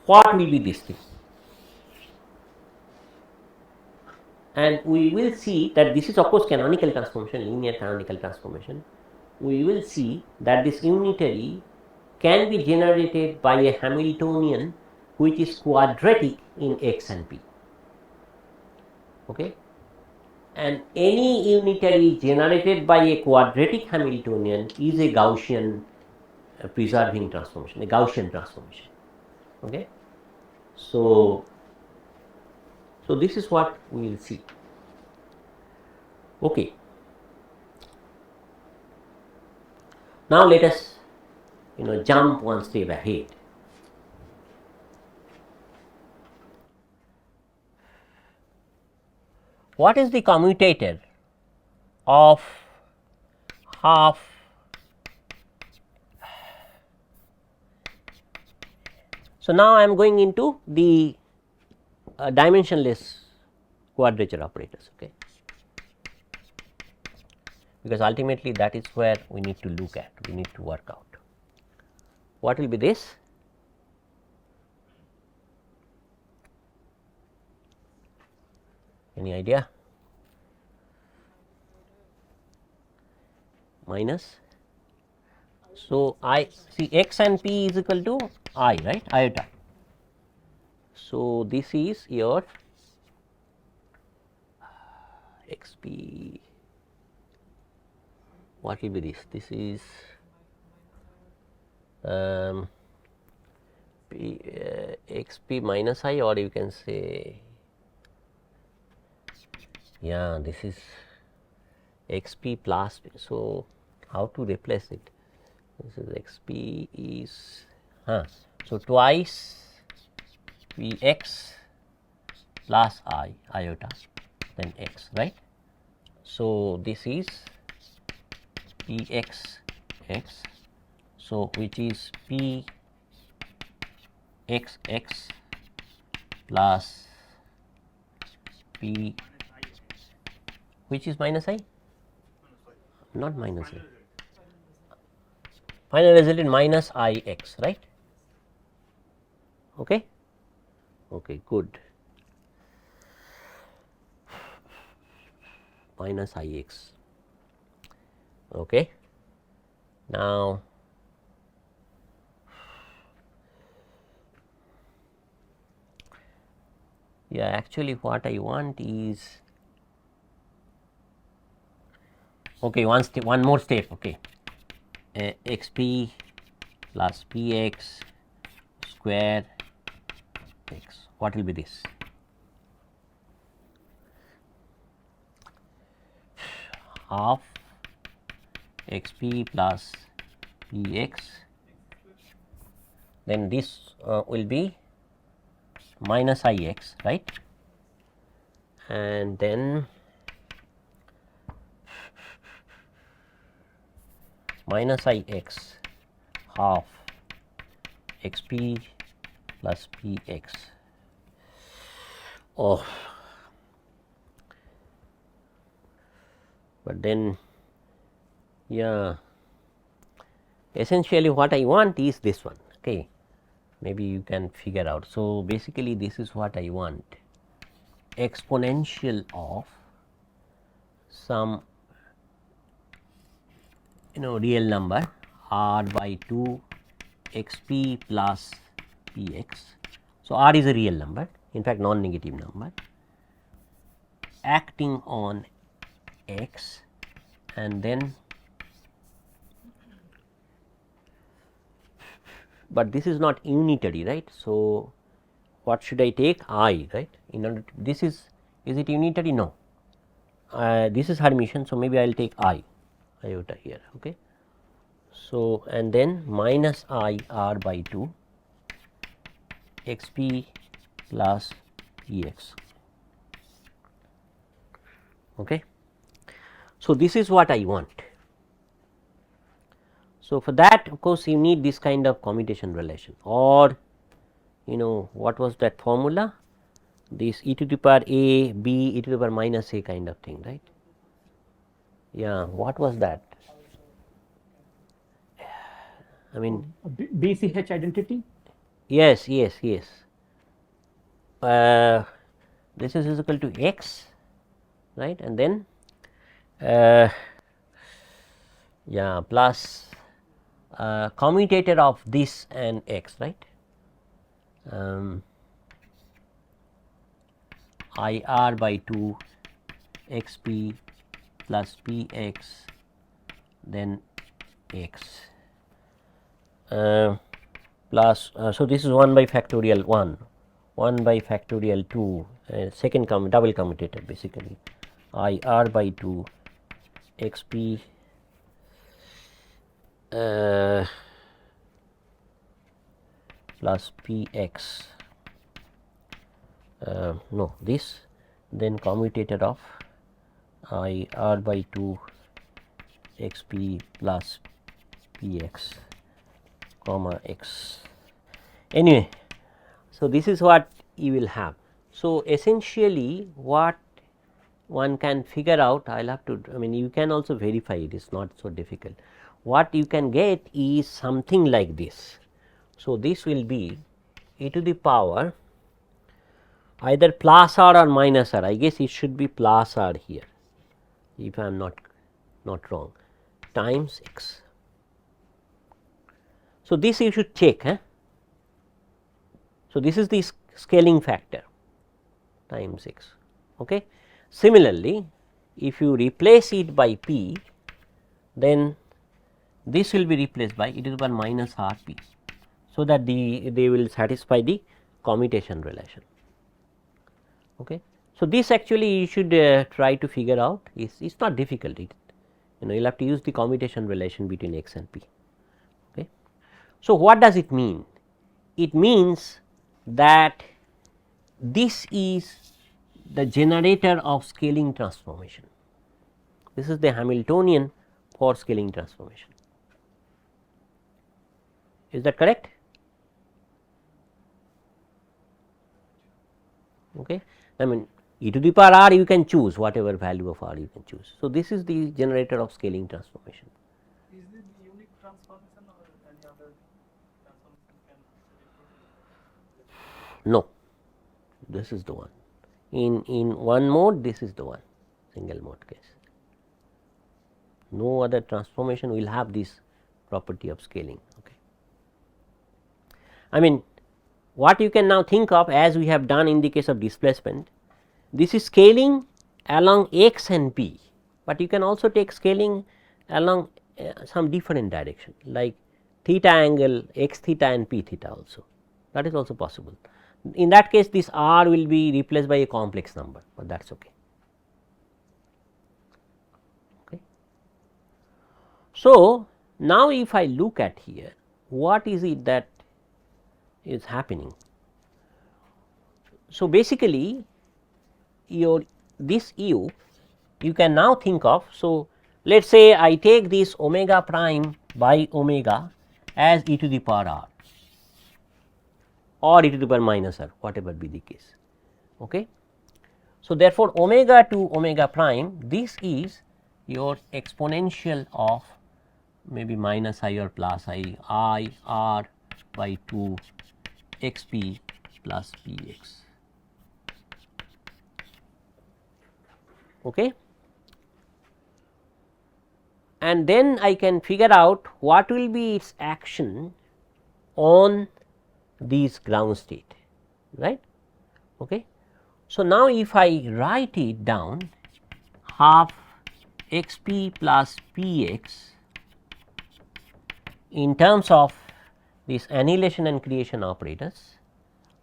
what will be this thing? And we will see that this is of course canonical transformation, linear canonical transformation. We will see that this unitary can be generated by a Hamiltonian which is quadratic in x and p. Okay? And any unitary generated by a quadratic Hamiltonian is a Gaussian preserving transformation, a Gaussian transformation. Okay? So this is what we will see. Okay. Now let us jump one step ahead. What is the commutator of half so now I am going into the dimensionless quadrature operators, okay, because ultimately that is where we need to look at, we need to work out. What will be this? Any idea? Minus. So, I see x and p is equal to I, right, iota. So, this is your xp, what will be this? This is p, xp minus I, or you can say, yeah, this is xp plus. So, how to replace it? This is xp is so twice px plus I iota then x, right. So, this is px x, so which is p x x plus p, which is minus I, not minus I, final result in minus I x, right. Okay. Okay, good. Minus I x. Okay. Now, Yeah, actually what I want is, okay, one more step, okay, xp plus px square x, what will be this? Half xp plus px, then this will be minus ix, right, and then minus ix half xp plus px. Oh, but then yeah, essentially what I want is this one, okay, maybe you can figure out. So, basically this is what I want, exponential of some real number r by 2 xp plus px. So, r is a real number, in fact non negative number, acting on x, and then, but this is not unitary, right. So, what should I take? I, right, in order to, this is it unitary? No, this is Hermitian. So, maybe I will take iota here, okay. So, and then minus I r by 2 xp plus ex, okay. So, this is what I want. So, for that of course, you need this kind of commutation relation, or what was that formula, this e to the power a b e to the power minus a kind of thing, right. Yeah, what was that? I mean, BCH identity. yes. This is equal to x, right, and then yeah, plus commutator of this and x, right. I r by 2 xp plus px, then x plus so this is 1 by factorial 1 by factorial 2, second double commutator basically, I r by 2 xp plus px, no, this, then commutator of I r by 2 xp plus px comma x. Anyway, so this is what you will have. So, essentially what one can figure out, I will have to, I mean you can also verify, it is not so difficult. What you can get is something like this. So, this will be e to the power either plus r or minus r, I guess it should be plus r here if I am not wrong, times x. So, this you should check. So, this is the scaling factor times x. Okay. Similarly, if you replace it by p, then this will be replaced by e to the power minus r p. So, that they will satisfy the commutation relation. Okay. So, this actually you should try to figure out, it's not difficult, you will have to use the commutation relation between x and p. Okay. So, what does it mean? It means that this is the generator of scaling transformation, this is the Hamiltonian for scaling transformation. Is that correct? Okay. I mean e to the power r you can choose whatever value of r you can choose. So, this is the generator of scaling transformation. Is this the unique transformation or any other transformation can reproduce? No, this is the one. In one mode, this is the one, single mode case. No other transformation will have this property of scaling. Okay. I mean what you can now think of, as we have done in the case of displacement, this is scaling along x and p, but you can also take scaling along some different direction like theta angle x theta and p theta also, that is also possible. In that case this r will be replaced by a complex number, but that is okay. So, now if I look at here, what is it that is happening? So, basically your this u you can now think of. So, let us say I take this omega prime by omega as e to the power r or e to the power minus r, whatever be the case. Okay. So, therefore, omega to omega prime, this is your exponential of maybe minus I or plus I r by 2 x p plus p x. Okay. And then I can figure out what will be its action on this ground state, right. Okay. So, now if I write it down, half x p plus p x in terms of this annihilation and creation operators.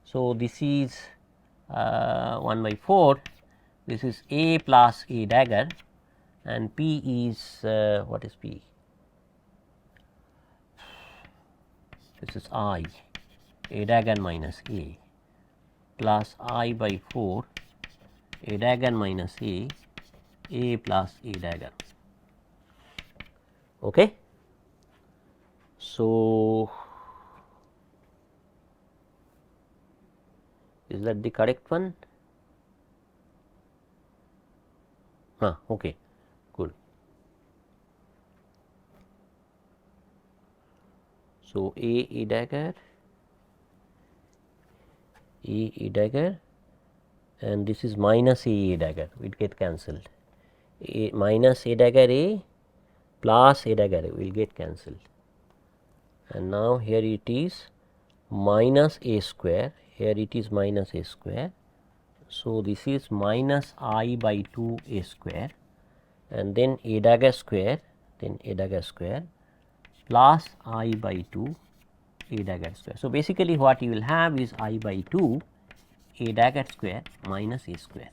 So, this is 1 by 4, this is a plus a dagger and p is what is p? This is I, a dagger minus a plus I by 4, a dagger minus a plus a dagger. Okay. So, is that the correct one? Okay, good. So, a dagger, a dagger, and this is minus a dagger, it get cancelled. A minus a dagger a plus a dagger a will get cancelled, and now here it is minus a square, here it is minus a square. So, this is minus I by 2 a square and then a dagger square, then a dagger square plus I by 2 a dagger square. So, basically what you will have is I by 2 a dagger square minus a square.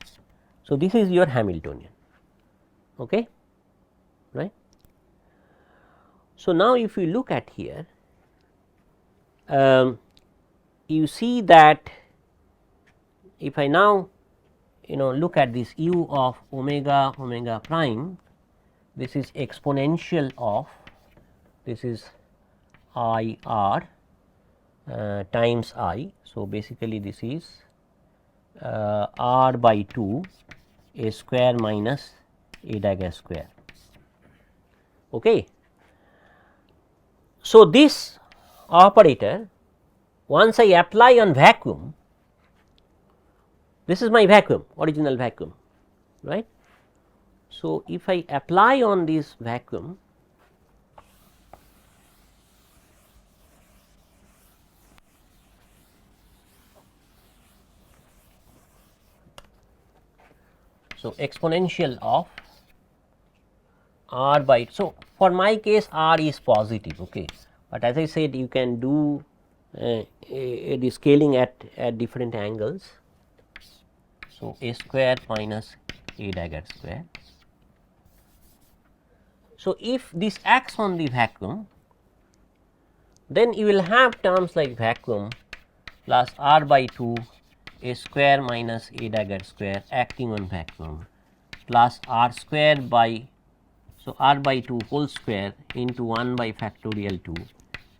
So, this is your Hamiltonian, okay, right. So, now if you look at here, you see that if I now look at this u of omega omega prime, this is exponential of, this is I r times I. So, basically this is r by 2 a square minus a dagger square. Okay. So, this operator, once I apply on vacuum, this is my vacuum, original vacuum, right. So, if I apply on this vacuum, so exponential of r by, so for my case r is positive, okay, but as I said you can do the scaling at different angles. So, a square minus a dagger square. So, if this acts on the vacuum, then you will have terms like vacuum plus r by 2 a square minus a dagger square acting on vacuum plus r square by, so r by 2 whole square into 1 by factorial 2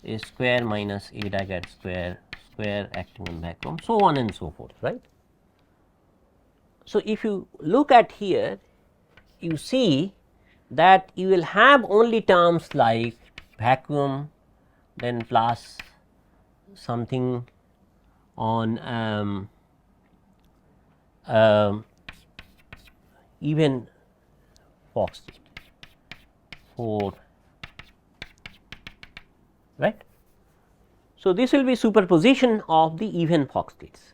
a square minus a dagger square acting on vacuum, so on and so forth, right. So, if you look at here, you see that you will have only terms like vacuum, then plus something on even Fox 4, right. So, this will be superposition of the even Fock states.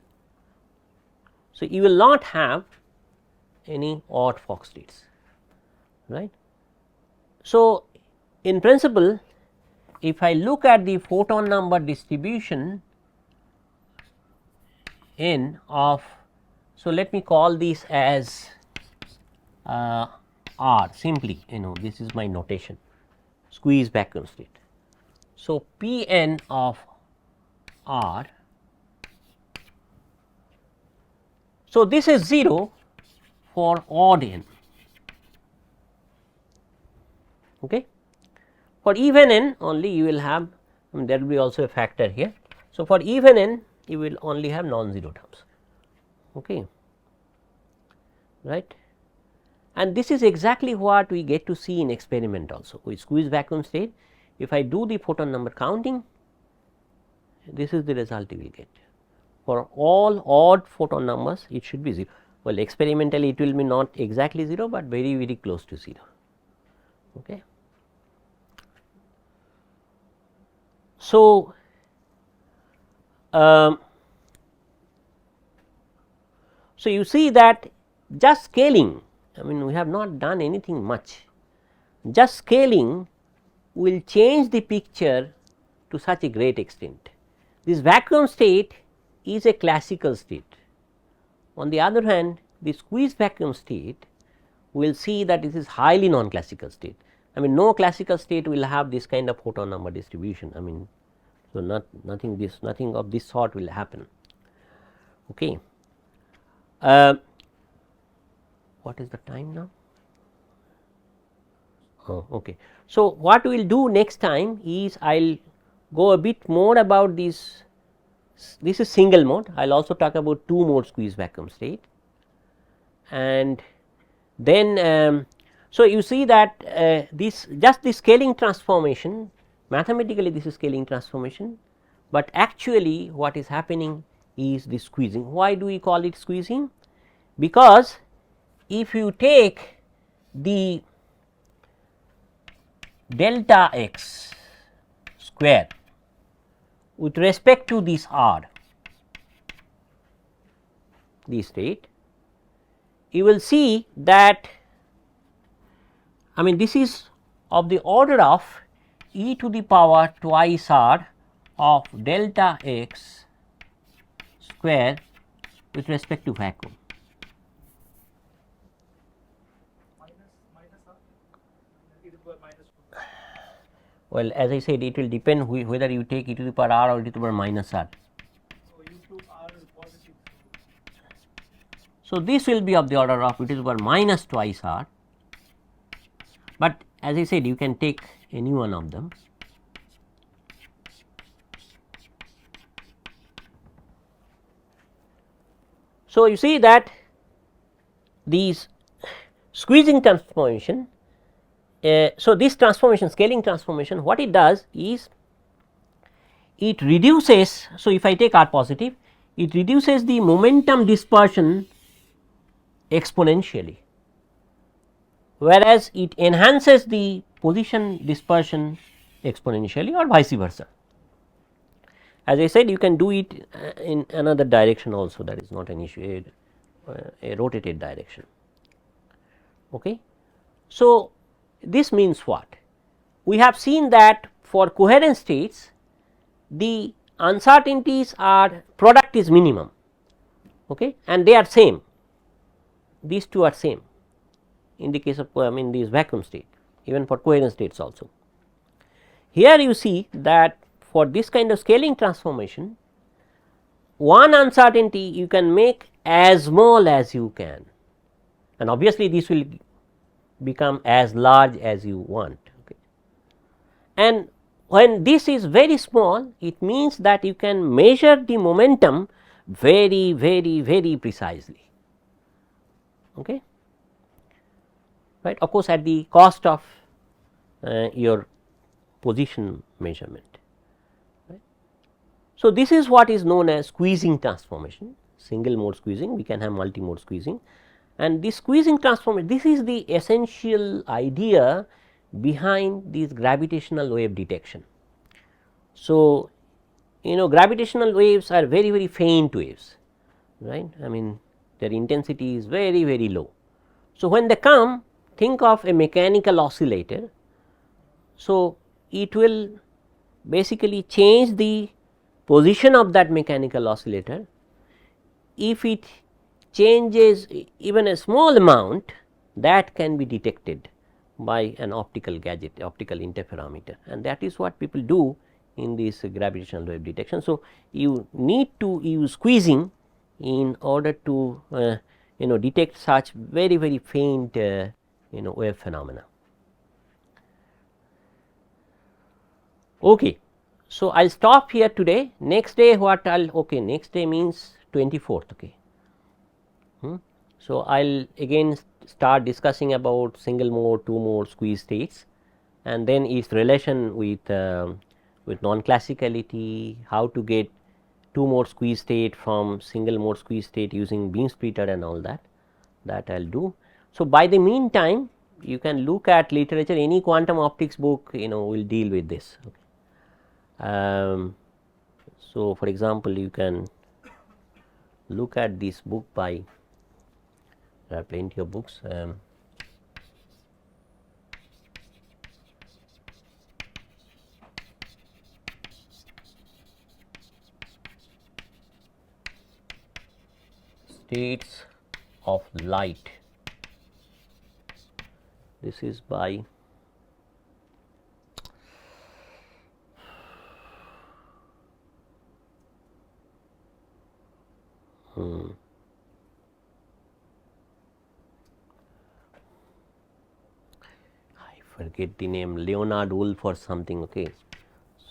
So, you will not have any odd Fock states, right. So, in principle, if I look at the photon number distribution n of, so let me call this as R simply, this is my notation, squeeze vacuum state. So, P n of R, so this is 0 for odd n, okay. For even n only you will have, there will be also a factor here. So, for even n you will only have non-zero terms, okay, right. And this is exactly what we get to see in experiment also with squeeze vacuum state. If I do the photon number counting, this is the result you will get. For all odd photon numbers it should be 0. Well, experimentally it will be not exactly 0, but very very close to 0, okay. So, so you see that just scaling, I mean we have not done anything much, just scaling will change the picture to such a great extent. This vacuum state is a classical state. On the other hand, the squeeze vacuum state will see that this is highly non-classical state. I mean no classical state will have this kind of photon number distribution, I mean, so nothing of this sort will happen, okay. What is the time now? Oh, okay. So, what we will do next time is I will go a bit more about this. This is single mode. I will also talk about two mode squeeze vacuum state, and then so you see that this just the scaling transformation, mathematically this is scaling transformation, but actually what is happening is the squeezing. Why do we call it squeezing? Because if you take the delta x square with respect to this R, the state, you will see that, I mean this is of the order of e to the power twice R of delta x square with respect to vacuum. Well, as I said, it will depend whether you take e to the power r or e to the power minus r. So, you took R positive. So, this will be of the order of e to the power minus twice r, but as I said you can take any one of them. So, you see that these squeezing transformation, so this transformation, scaling transformation, what it does is it reduces. So, if I take r positive, it reduces the momentum dispersion exponentially, whereas it enhances the position dispersion exponentially or vice versa. As I said, you can do it in another direction also, that is not an issue, a rotated direction, okay. So, this means what? We have seen that for coherent states the uncertainties are, product is minimum, okay, and they are same, these two are same in the case of this vacuum state, even for coherent states also. Here you see that for this kind of scaling transformation, one uncertainty you can make as small as you can, and obviously this will become as large as you want, okay. And when this is very small, it means that you can measure the momentum very very precisely, okay, right, of course at the cost of your position measurement, right. So, this is what is known as squeezing transformation, single mode squeezing, we can have multi mode squeezing, and this squeezing transformation, this is the essential idea behind this gravitational wave detection. So, gravitational waves are very faint waves, right. I mean their intensity is very low. So, when they come, think of a mechanical oscillator. So, it will basically change the position of that mechanical oscillator. If it changes even a small amount, that can be detected by an optical gadget, optical interferometer, and that is what people do in this gravitational wave detection. So, you need to use squeezing in order to detect such very faint wave phenomena. Okay. So, I will stop here today. Next day what I will next day means 24th. Okay. So, I will again start discussing about single mode, two mode squeeze states, and then its relation with non-classicality, how to get two mode squeeze state from single mode squeeze state using beam splitter and all that I will do. So, by the meantime you can look at literature, any quantum optics book will deal with this. Okay. So, for example, you can look at this book by, there are plenty of books. States of light. This is by I forget the name, Leonard Wolff or something. Okay.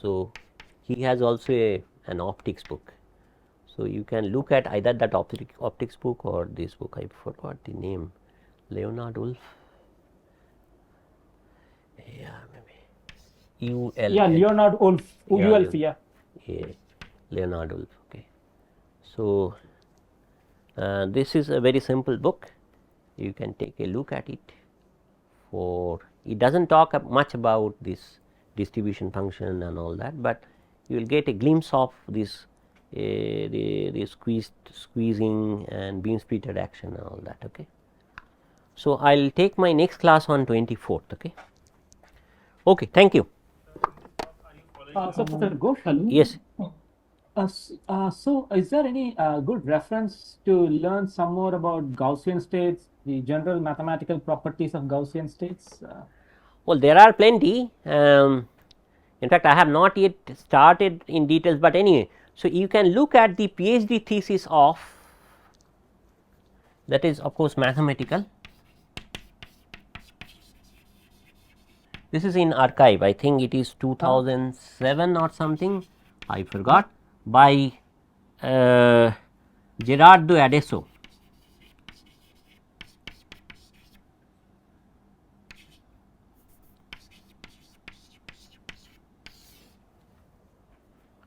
So, he has also an optics book. So, you can look at either that optics book or this book. I forgot the name, Leonard Wolff. Yeah, maybe UL. Yeah, Leonard Wolff. Wolff. Yeah. Leonard Wolff. Okay. So, this is a very simple book. You can take a look at it. For it does not talk much about this distribution function and all that, but you will get a glimpse of this the squeezing and beam splitter action and all that. Okay. So, I will take my next class on 24th. Okay. Okay, thank you. So, Professor Ghosh. Yes. So, is there any good reference to learn some more about Gaussian states, the general mathematical properties of Gaussian states? Well, there are plenty. In fact, I have not yet started in details, but anyway. So, you can look at the PhD thesis of, that is of course mathematical. This is in archive, I think it is 2007 or something, I forgot, by Gerardo Adesso.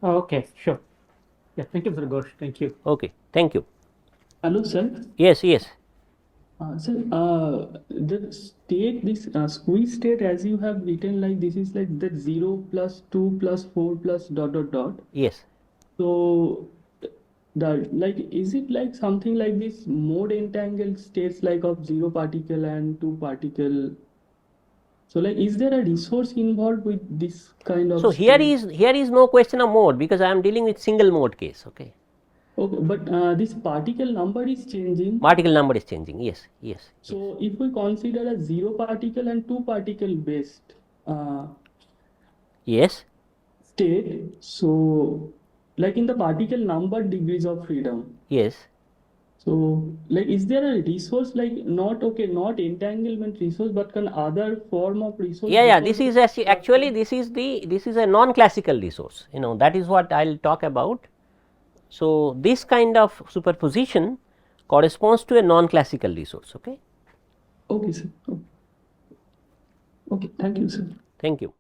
Oh, okay, sure. Yeah, thank you, Mr. Ghosh. Thank you. Okay, thank you. Hello, sir. Yes, yes. Sir, the state, this squeeze state, as you have written, like this is like that 0 plus 2 plus 4 plus dot dot dot. Yes. So, the like, is it like something like this mode entangled states like of 0 particle and 2 particle? So, like, is there a resource involved with this kind of? So, here is no question of mode, because I am dealing with single mode case. Okay. Okay, but this particle number is changing. Particle number is changing. Yes, yes. So, if we consider a 0 particle and 2 particle based Yes. state, so like in the particle number degrees of freedom. Yes. So, like, is there a resource like not entanglement resource, but can other form of resource? Yeah. This is actually this is a non-classical resource. That is what I will talk about. So, this kind of superposition corresponds to a non-classical resource. Okay. Okay, sir. Okay, thank you, sir. Thank you.